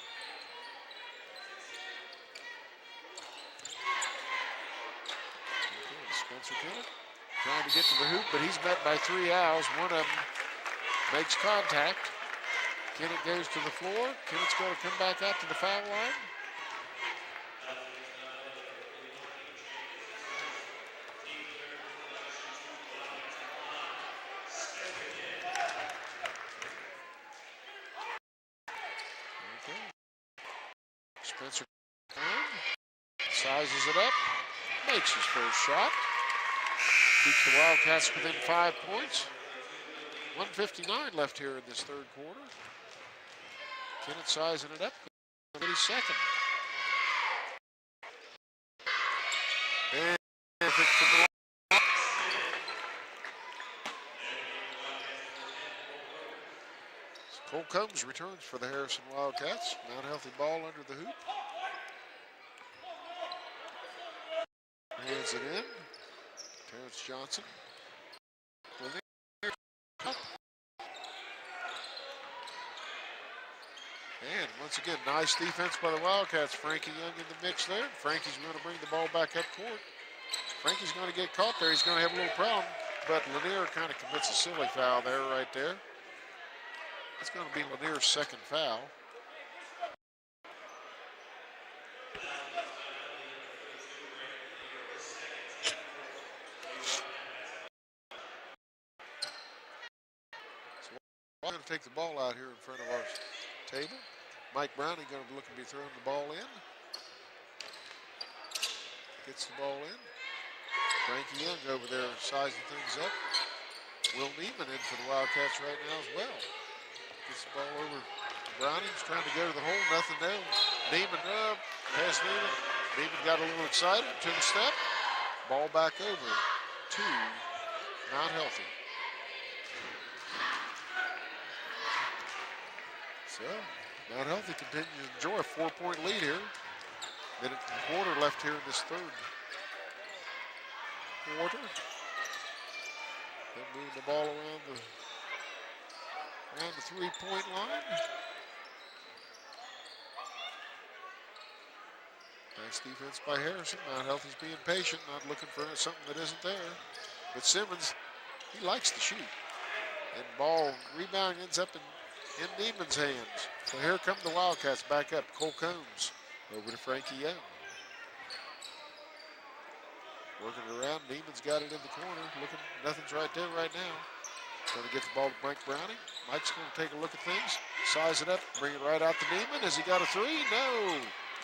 Okay, Spencer Kennett trying to get to the hoop, but he's met by 3 Owls. One of them makes contact. Kennett goes to the floor. Kennett's going to come back out to the foul line. Okay. Spencer sizes it up, makes his first shot. Keeps the Wildcats within 5 points. 1:59 left here in this third quarter. Kennett sizing it up. He's second. And Cole Combs returns for the Harrison Wildcats. Mount Healthy ball under the hoop. Hands it in. Terrence Johnson. And once again, nice defense by the Wildcats. Frankie Young in the mix there. Frankie's going to bring the ball back up court. Frankie's going to get caught there. He's going to have a little problem. But Lanier kind of commits a silly foul there, right there. It's going to be Lanier's second foul. So we're going to take the ball out here in front of our table. Mike Browning going to be looking to be throwing the ball in. Gets the ball in. Frankie Young over there sizing things up. Will Neiman in for the Wildcats right now as well. Gets the ball over. Browning's trying to go to the hole. Nothing there. Neiman up. Pass Neiman. Neiman got a little excited. Took a step. Ball back over to Mount Healthy. So, Mount Healthy continues to enjoy a 4-point lead here. Minute and a quarter left here in this third quarter. They're moving the ball around the 3-point line. Nice defense by Harrison. Mount Healthy's being patient, not looking for something that isn't there. But Simmons, he likes to shoot. And ball rebound ends up in Neiman's hands. So here come the Wildcats back up. Cole Combs over to Frankie Young. Working around. Neiman's got it in the corner. Looking, nothing's right there right now. Going to get the ball to Mike Browning. Mike's going to take a look at things. Size it up. Bring it right out to Neiman. Has he got a three? No.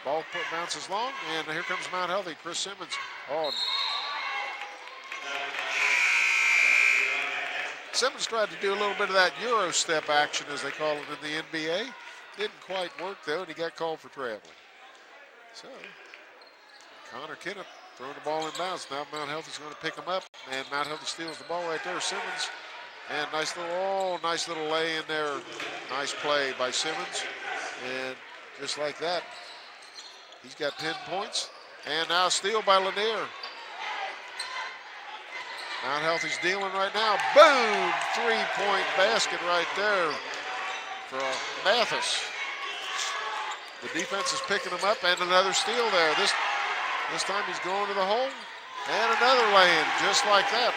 Ball bounces long. And here comes Mount Healthy. Chris Simmons. Oh. Simmons tried to do a little bit of that Euro step action, as they call it in the NBA. Didn't quite work, though, and he got called for traveling. So, Connor Kennett throwing the ball in bounds. Now Mount Healthy's going to pick him up, and Mount Healthy steals the ball right there. Simmons, and nice little lay in there. Nice play by Simmons. And just like that, he's got 10 points. And now a steal by Lanier. Mount Healthy's dealing right now. Boom! 3-point basket right there for Mathis. The defense is picking him up, and another steal there. This time he's going to the hole, and another lay-in, just like that.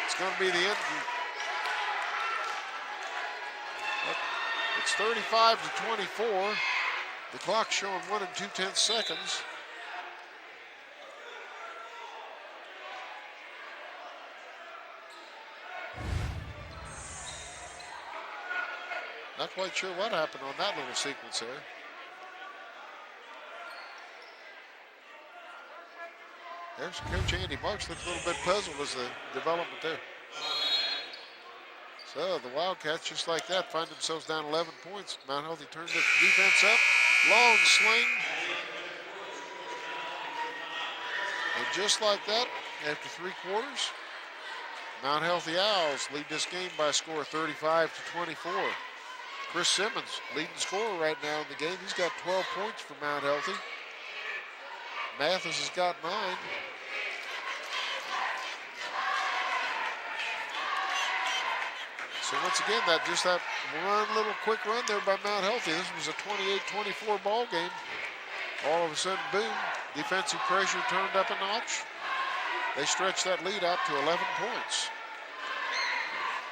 It's going to be the end. It's 35-24. The clock's showing 1 2/10 seconds. Not quite sure what happened on that little sequence there. There's Coach Andy Marks looked a little bit puzzled as the development there. So the Wildcats, just like that, find themselves down 11 points. Mount Healthy turns the defense up. Long sling. And just like that, after 3 quarters, Mount Healthy Owls lead this game by a score of 35-24. Chris Simmons, leading scorer right now in the game. He's got 12 points for Mount Healthy. Mathis has got 9. So once again, that one little quick run there by Mount Healthy. This was a 28-24 ball game. All of a sudden, boom, defensive pressure turned up a notch. They stretched that lead out to 11 points.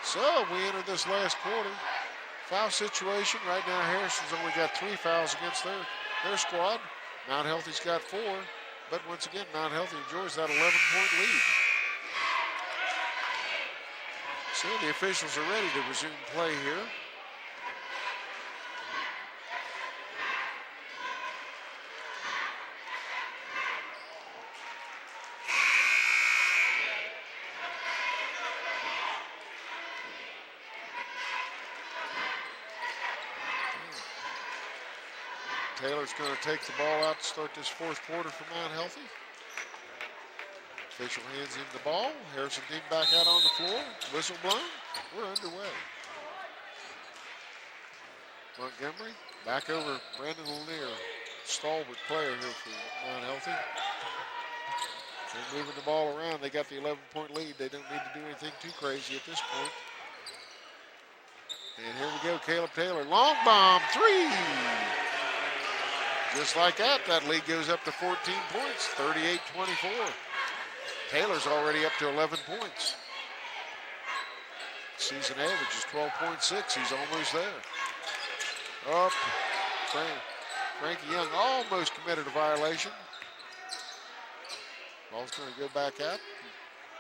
So we enter this last quarter. Foul situation. Right now, Harrison's only got 3 fouls against their squad. Mount Healthy's got 4. But once again, Mount Healthy enjoys that 11-point lead. So the officials are ready to resume play here. Taylor's going to take the ball out to start this fourth quarter for Mount Healthy. Official hands him the ball. Harrison team back out on the floor. Whistle blown. We're underway. Montgomery back over Brandon Lanier. Stalwart player here for Mount Healthy. They're moving the ball around. They got the 11-point lead. They don't need to do anything too crazy at this point. And here we go, Caleb Taylor. Long bomb, 3. Just like that, that lead goes up to 14 points, 38-24. Taylor's already up to 11 points. Season average is 12.6. He's almost there. Up. Frankie Young almost committed a violation. Ball's going to go back out.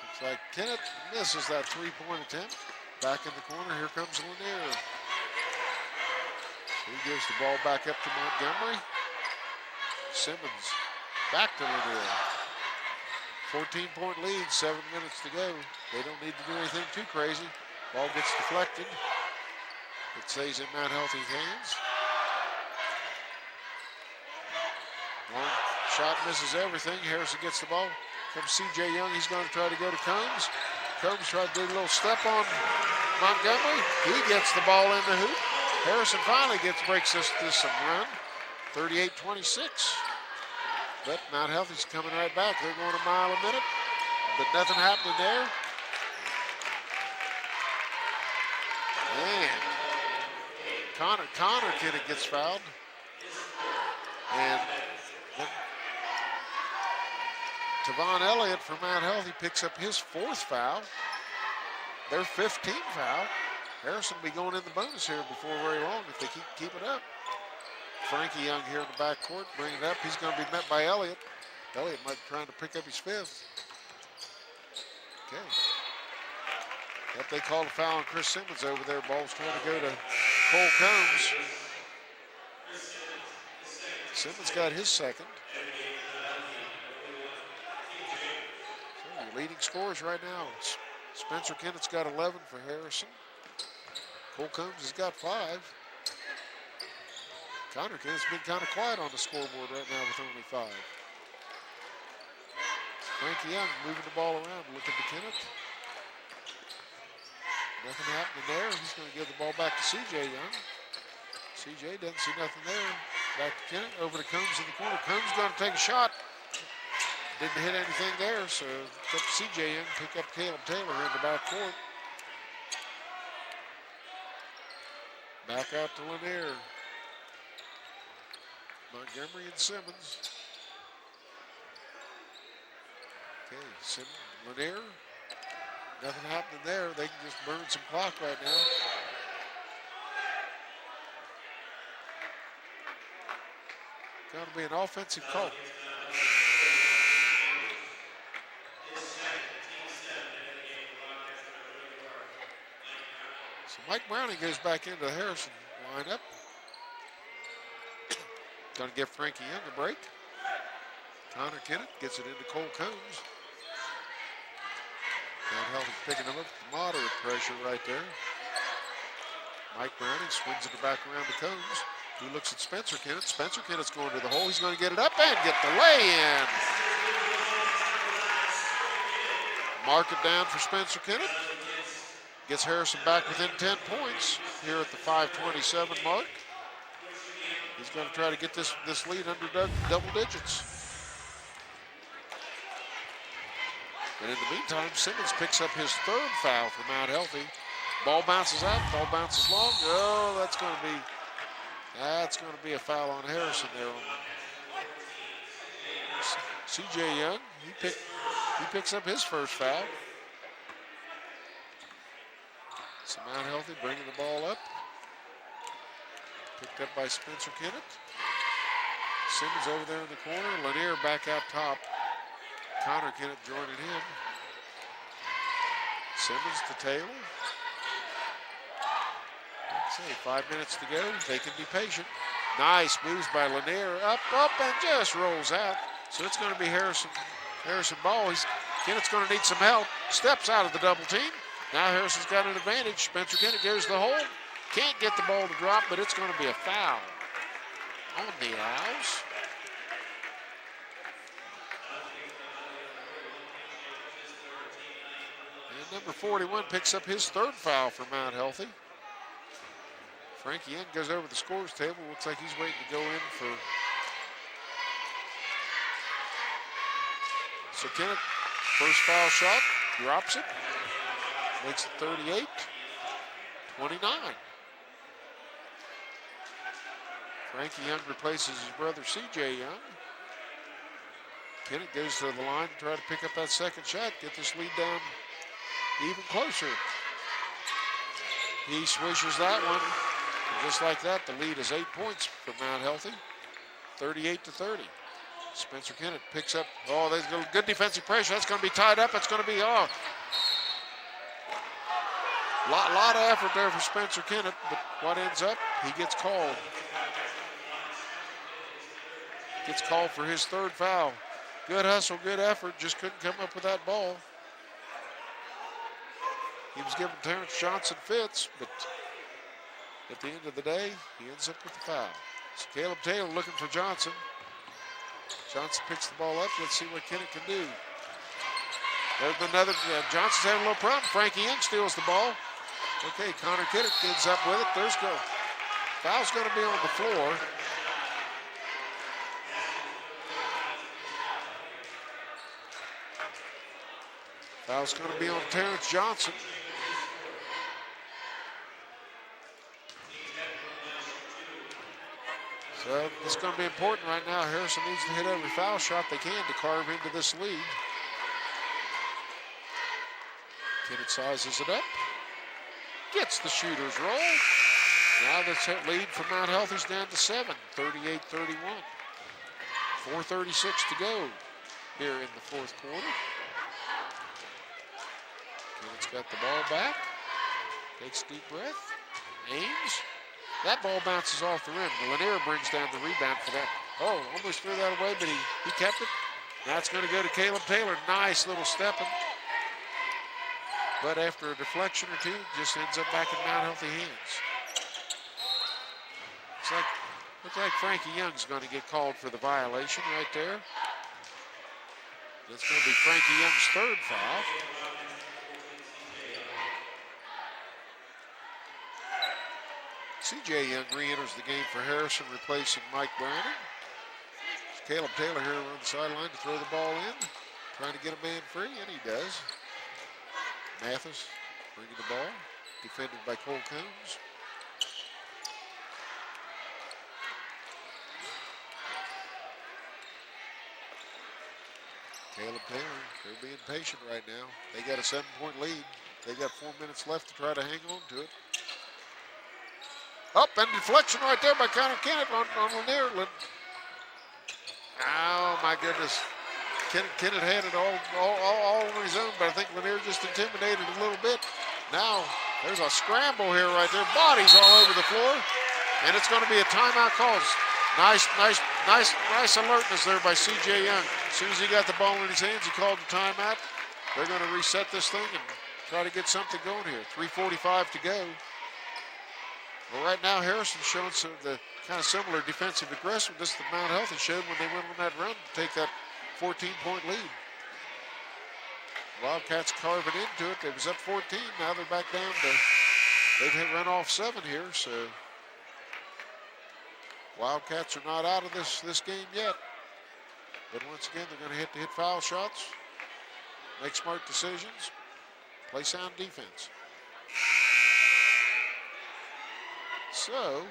Looks like Kenneth misses that 3-point attempt. Back in the corner, here comes Lanier. He gives the ball back up to Montgomery. Simmons back to Lanier. 14-point lead, 7 minutes to go. They don't need to do anything too crazy. Ball gets deflected. It stays in Mount Healthy's hands. Long shot misses everything. Harrison gets the ball. Comes C.J. Young. He's going to try to go to Combs. Combs tried to do a little step on Montgomery. He gets the ball in the hoop. Harrison finally breaks this some run. 38-26. But Mount Healthy's coming right back. They're going a mile a minute, but nothing happening there. Man, Connor Kennedy gets fouled. And Tavon Elliott from Mount Healthy picks up his 4th foul. Their 15th foul. Harrison will be going in the bonus here before very long if they keep it up. Frankie Young here in the backcourt, bring it up. He's going to be met by Elliott. Elliott might be trying to pick up his 5th. Okay. Yep, they called a foul on Chris Simmons over there. Ball's trying to go to Cole Combs. Simmons got his 2nd. So your leading scorers right now. Spencer Kennett's got 11 for Harrison. Cole Combs has got 5. Connor Kennett's been kind of quiet on the scoreboard right now with only 5. Frankie Young moving the ball around, looking to Kennett. Nothing happening there. He's going to give the ball back to C.J. Young. C.J. doesn't see nothing there. Back to Kennett, over to Combs in the corner. Combs going to take a shot. Didn't hit anything there, so it's up to C.J. Young to pick up Caleb Taylor in the backcourt. Back out to Lanier. Montgomery and Simmons. Okay, Simmons, Lanier. Nothing happening there. They can just burn some clock right now. Going to be an offensive call. So Mike Browning goes back into the Harrison lineup. Going to give Frankie Young a break. Connor Kennett gets it into Cole Combs. Mount Healthy picking him up. Moderate pressure right there. Mike Browning swings it back around to Combs. He looks at Spencer Kennett. Spencer Kennett's going to the hole. He's going to get it up and get the lay-in. Mark it down for Spencer Kennett. Gets Harrison back within 10 points here at the 5:27 mark. He's going to try to get this lead under double digits. And in the meantime, Simmons picks up his third foul for Mount Healthy. Ball bounces out, ball bounces long. Oh, that's going to be a foul on Harrison there. C.J. Young, he picks up his first foul. So Mount Healthy bringing the ball up. Picked up by Spencer Kennett. Simmons over there in the corner. Lanier back out top. Connor Kennett joining him. Simmons to Taylor. Let's see, 5 minutes to go. They can be patient. Nice moves by Lanier. Up, and just rolls out. So it's going to be Harrison ball. Kennett's going to need some help. Steps out of the double team. Now Harrison's got an advantage. Spencer Kennett goes to the hole. Can't get the ball to drop, but it's going to be a foul on the Owls. And number 41 picks up his third foul for Mount Healthy. Frankie Young goes over the scores table. Looks like he's waiting to go in for. So Kennett, first foul shot, drops it. Makes it 38-29. Frankie Young replaces his brother C.J. Young. Kennett goes to the line to try to pick up that second shot, get this lead down even closer. He swishes that one. And just like that, the lead is 8 points for Mount Healthy, 38-30. Spencer Kennett picks up. Oh, there's good defensive pressure. That's going to be tied up. It's going to be off. Lot of effort there for Spencer Kennett, but what ends up, he gets called. Gets called for his third foul. Good hustle, good effort, just couldn't come up with that ball. He was giving Terrence Johnson fits, but at the end of the day, he ends up with the foul. So Caleb Taylor looking for Johnson. Johnson picks the ball up. Let's see what Kennett can do. There's another, Johnson's having a little problem. Frankie Young steals the ball. Okay, Connor Kennett gets up with it. There's go. Foul's going to be on the floor. Foul's going to be on Terrence Johnson. So it's going to be important right now. Harrison needs to hit every foul shot they can to carve into this lead. Kennett sizes it up. Gets the shooter's roll. Now the lead for Mount Healthy's down to 7, 38-31. 4:36 to go here in the fourth quarter. Kennett's got the ball back. Takes a deep breath. Aims. That ball bounces off the rim. Lanier brings down the rebound for that. Oh, almost threw that away, but he kept it. Now it's going to go to Caleb Taylor. Nice little stepping. But after a deflection or two, just ends up back in Mount Healthy hands. Looks like Frankie Young's going to get called for the violation right there. That's going to be Frankie Young's third foul. C.J. Young re-enters the game for Harrison, replacing Mike Browning. Caleb Taylor here on the sideline to throw the ball in, trying to get a man free, and he does. Mathis bringing the ball, defended by Cole Combs. Caleb Taylor, they're being patient right now. They got a 7-point lead. They got 4 minutes left to try to hang on to it. Up and deflection right there by Connor Kennett on Lanier. Oh my goodness. Kennett had it all on his own, but I think Lanier just intimidated a little bit. Now there's a scramble here right there. Bodies all over the floor. And it's going to be a timeout call. Nice alertness there by C.J. Young. As soon as he got the ball in his hands, he called the timeout. They're going to reset this thing and try to get something going here. 3:45 to go. Well, right now, Harrison's showing some of the kind of similar defensive aggressiveness that Mount Healthy showed when they went on that run to take that 14-point lead. Wildcats carving into it. They was up 14. Now they're back down to, they've run off 7 here, so Wildcats are not out of this game yet. But once again, they're going to hit foul shots. make smart decisions, play sound defense. So,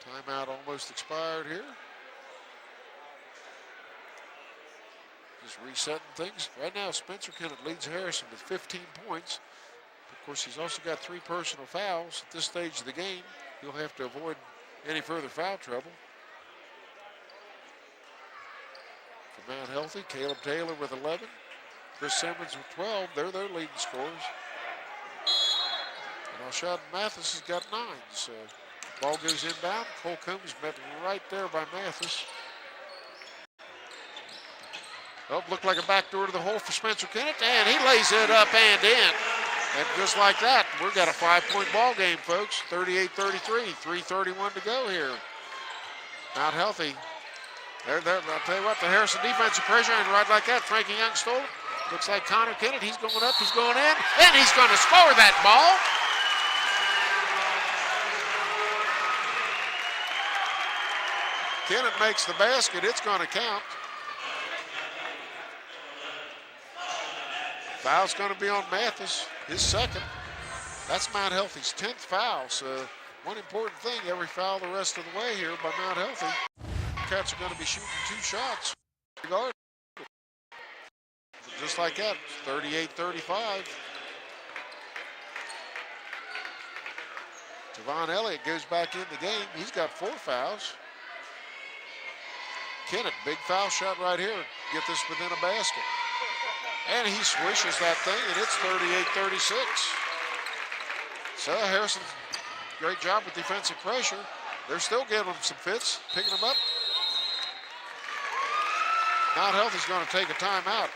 timeout almost expired here. Just resetting things. Right now, Spencer Kennett leads Harrison with 15 points. Of course, he's also got 3 personal fouls. At this stage of the game, he'll have to avoid any further foul trouble. For Mount Healthy, Caleb Taylor with 11. Chris Simmons with 12. They're their leading scorers. And Alshad Mathis has got 9. So ball goes inbound. Cole Combs met right there by Mathis. Oh, looked like a backdoor to the hole for Spencer Kennett, and he lays it up and in. And just like that, we've got a 5-point ball game, folks. 38-33, 3:31 to go here. Mount Healthy. I'll tell you what, the Harrison defensive pressure, and right like that, Frankie Young stole it. Looks like Connor Kennett, he's going up, he's going in, and he's going to score that ball. Kennett makes the basket, it's going to count. Foul's going to be on Mathis, his second. That's Mount Healthy's 10th foul, so one important thing, every foul the rest of the way here by Mount Healthy. Cats are going to be shooting 2 shots. Just like that, 38-35. Tavon Elliott goes back in the game. He's got 4 fouls. Kennett, big foul shot right here. Get this within a basket. And he swishes that thing, and it's 38-36. So Harrison, great job with defensive pressure. They're still giving them some fits, picking them up. Mount Healthy's going to take a timeout.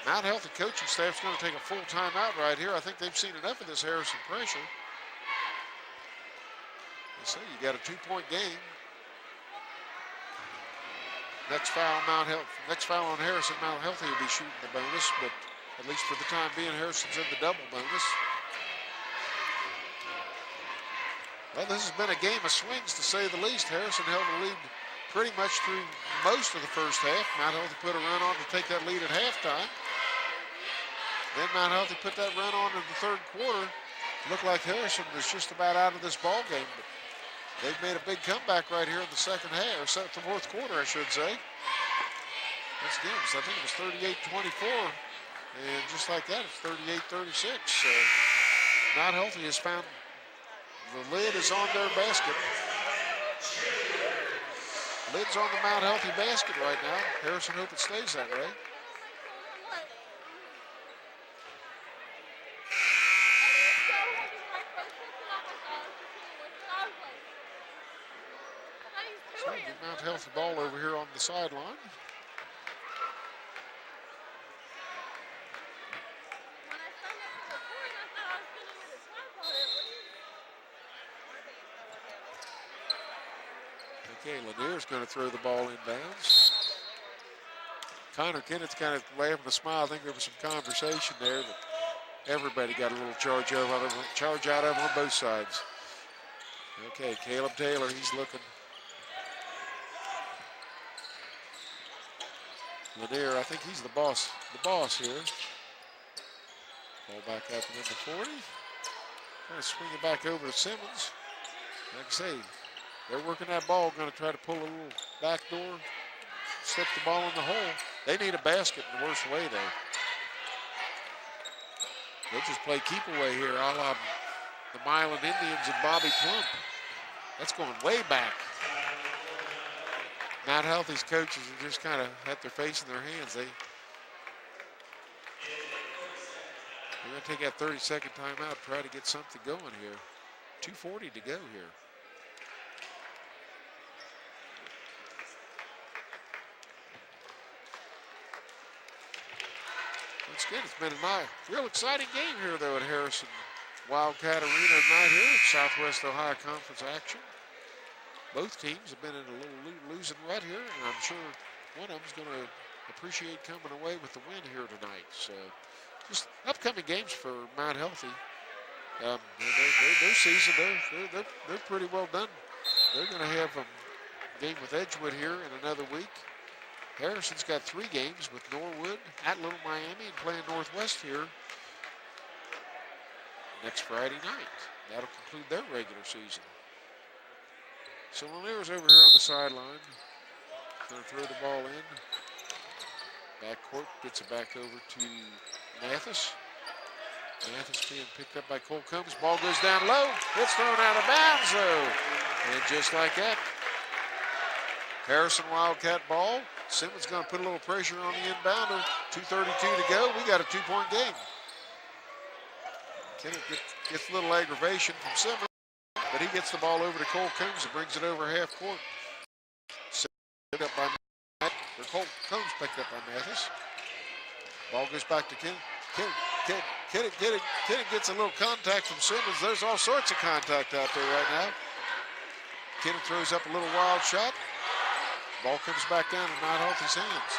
Mount Healthy coaching staff's going to take a full timeout right here. I think they've seen enough of this Harrison pressure. So you got a 2-point game. Next foul on Harrison, Mount Healthy will be shooting the bonus, but at least for the time being, Harrison's in the double bonus. Well, this has been a game of swings, to say the least. Harrison held the lead pretty much through most of the first half. Mount Healthy put a run on to take that lead at halftime. Then Mount Healthy put that run on in the third quarter. Looked like Harrison was just about out of this ball game, but they've made a big comeback right here in the second half, or the fourth quarter, I should say. This game, I think it was 38-24, and just like that, it's 38-36. So Mount Healthy has found the lid is on their basket. Lid's on the Mount Healthy basket right now. Harrison hope it stays that way. So the Mount Healthy ball over here on the sideline. Okay, Lanier's going to throw the ball inbounds. Connor Kennett's kind of laughing a smile. I think there was some conversation there that everybody got a little charge out of on both sides. Okay, Caleb Taylor, he's looking. Lanier, I think he's the boss here. Ball back up and into 40. Trying to swing it back over to Simmons. Like I say, they're working that ball, going to try to pull a little backdoor, slip the ball in the hole. They need a basket in the worst way, though. They'll just play keep away here, a la the Milan Indians and Bobby Plump. That's going way back. Mount Healthy's coaches are just kind of had their face in their hands. They're going to take that 30-second timeout, try to get something going here. 2:40 to go here. Once again, it's been a real exciting game here, though, at Harrison Wildcat Arena tonight here at Southwest Ohio Conference action. Both teams have been in a little losing rut here, and I'm sure one of them's going to appreciate coming away with the win here tonight. So, just upcoming games for Mount Healthy. Their season, they're pretty well done. They're going to have game with Edgewood here in another week. Harrison's got 3 games with Norwood at Little Miami and playing Northwest here next Friday night. That'll conclude their regular season. So Lanier's over here on the sideline. Going to throw the ball in. Backcourt gets it back over to Mathis. Mathis being picked up by Cole Combs. Ball goes down low. It's thrown out of bounds though. And just like that, Harrison Wildcat ball. Simmons going to put a little pressure on the inbounder. 2:32 to go. We got a 2-point game. Kenneth gets a little aggravation from Simmons, but he gets the ball over to Cole Combs and brings it over half court. Picked up by Mathis, or Cole Combs picked up by Mathis. Ball goes back to Kenneth. Kenneth gets a little contact from Simmons. There's all sorts of contact out there right now. Kenneth throws up a little wild shot. Ball comes back down in Mount Healthy's hands.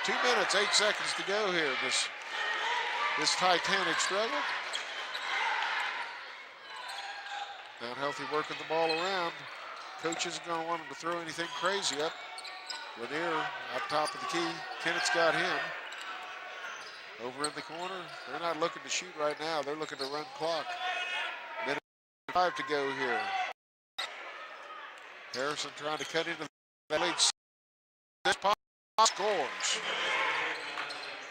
2 minutes, 8 seconds to go here. This titanic struggle. Mount Healthy working the ball around. Coach isn't going to want him to throw anything crazy up. Lanier up top of the key. Kenneth's got him. Over in the corner. They're not looking to shoot right now. They're looking to run clock. Minute 5 to go here. Harrison trying to cut into the lead. This pop scores.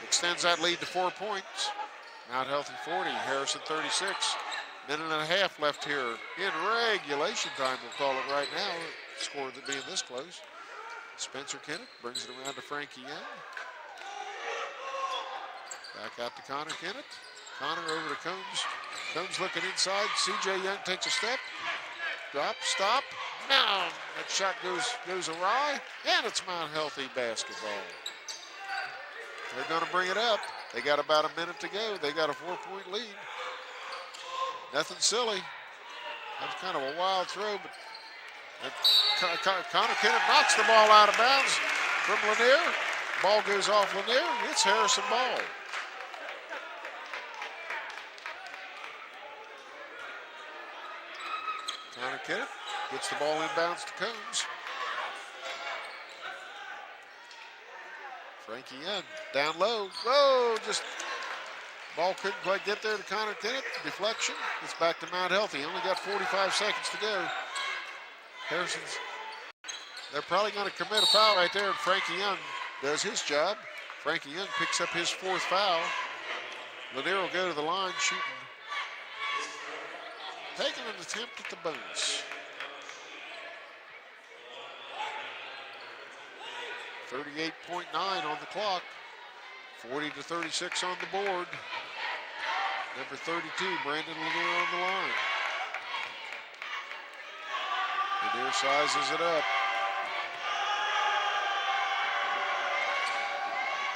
Extends that lead to 4 points. Mount Healthy 40, Harrison 36. Minute and a half left here in regulation time, we'll call it right now. Score being this close. Spencer Kenneth brings it around to Frankie Young. Back out to Connor Kenneth. Connor over to Combs. Combs looking inside. C.J. Young takes a step. Drop, stop. Now that shot goes awry, and it's Mount Healthy basketball. They're going to bring it up. They got about a minute to go. They got a 4-point lead. Nothing silly. That was kind of a wild throw, but Connor Kenneth knocks the ball out of bounds from Lanier. Ball goes off Lanier. It's Harrison ball. Connor Kenneth gets the ball inbounds to Combs. Frankie Young down low. Whoa, just ball couldn't quite get there to Connor Kenneth. Deflection. It's back to Mount Healthy. Only got 45 seconds to go. They're probably going to commit a foul right there, and Frankie Young does his job. Frankie Young picks up his 4th foul. Lanier will go to the line shooting. Taking an attempt at the bonus. 38.9 on the clock. 40-36 on the board. Number 32, Brandon Lanier on the line. Lanier sizes it up.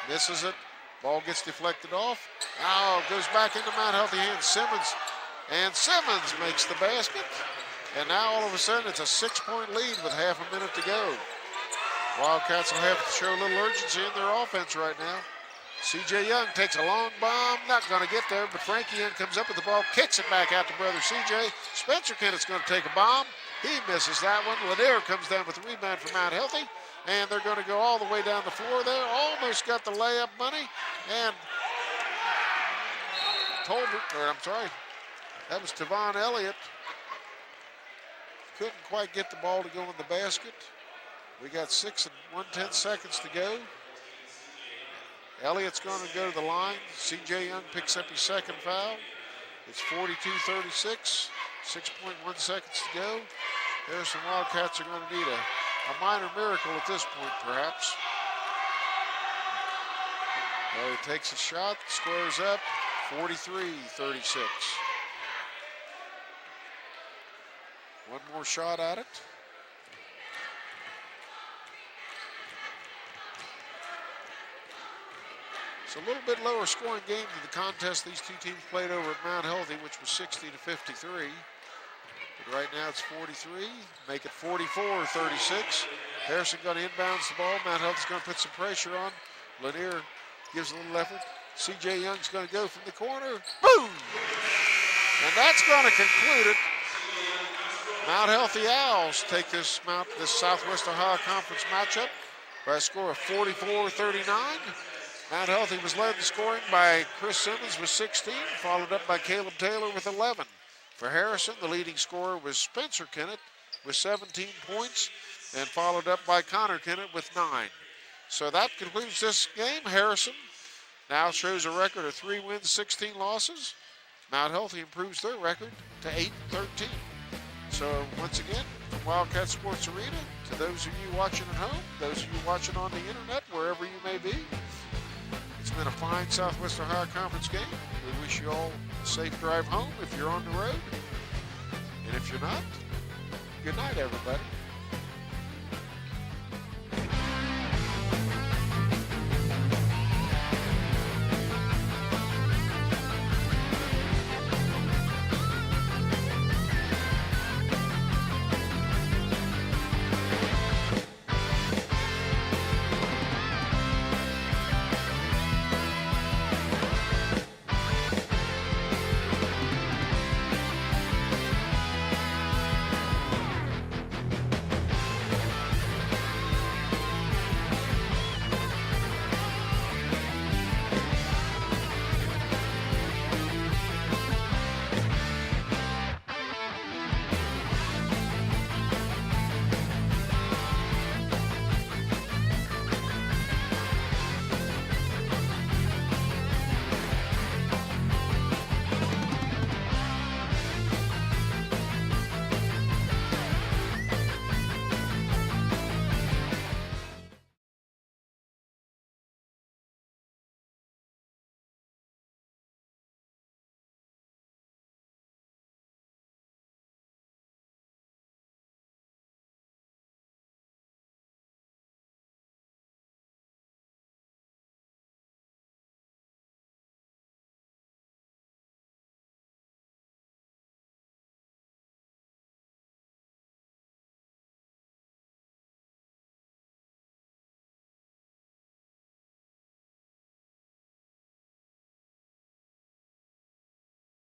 Misses it. Ball gets deflected off. Now goes back into Mount Healthy hands. Simmons. And Simmons makes the basket. And now all of a sudden it's a 6-point lead with half a minute to go. Wildcats will have to show a little urgency in their offense right now. C.J. Young takes a long bomb. Not going to get there, but Frankie Young comes up with the ball, kicks it back out to brother C.J. Spencer Kenneth's going to take a bomb. He misses that one. Lanier comes down with the rebound for Mount Healthy. And they're going to go all the way down the floor there. Almost got the layup money. And that was Tavon Elliott. Couldn't quite get the ball to go in the basket. We got 6 and 1/10 seconds to go. Elliott's going to go to the line. C.J. Young picks up his 2nd foul. It's 42-36, 6.1 seconds to go. Harrison Wildcats are going to need a minor miracle at this point, perhaps. Elliott takes a shot, squares up, 43-36. One more shot at it. It's a little bit lower scoring game than the contest these two teams played over at Mount Healthy, which was 60-53. But right now it's 43. Make it 44-36. Harrison going to inbounds the ball. Mount Healthy's going to put some pressure on. Lanier gives a little effort. C.J. Young's going to go from the corner. Boom! And that's going to conclude it. Mount Healthy Owls take this Southwest Ohio Conference matchup by a score of 44-39. Mount Healthy was led in scoring by Chris Simmons with 16, followed up by Caleb Taylor with 11. For Harrison, the leading scorer was Spencer Kennett with 17 points, and followed up by Connor Kennett with 9. So that concludes this game. Harrison now shows a record of 3 wins, 16 losses. Mount Healthy improves their record to 8-13. So once again, from Wildcat Sports Arena, to those of you watching at home, those of you watching on the internet, wherever you may be, it's been a fine Southwest Ohio Conference game. We wish you all a safe drive home if you're on the road. And if you're not, good night, everybody.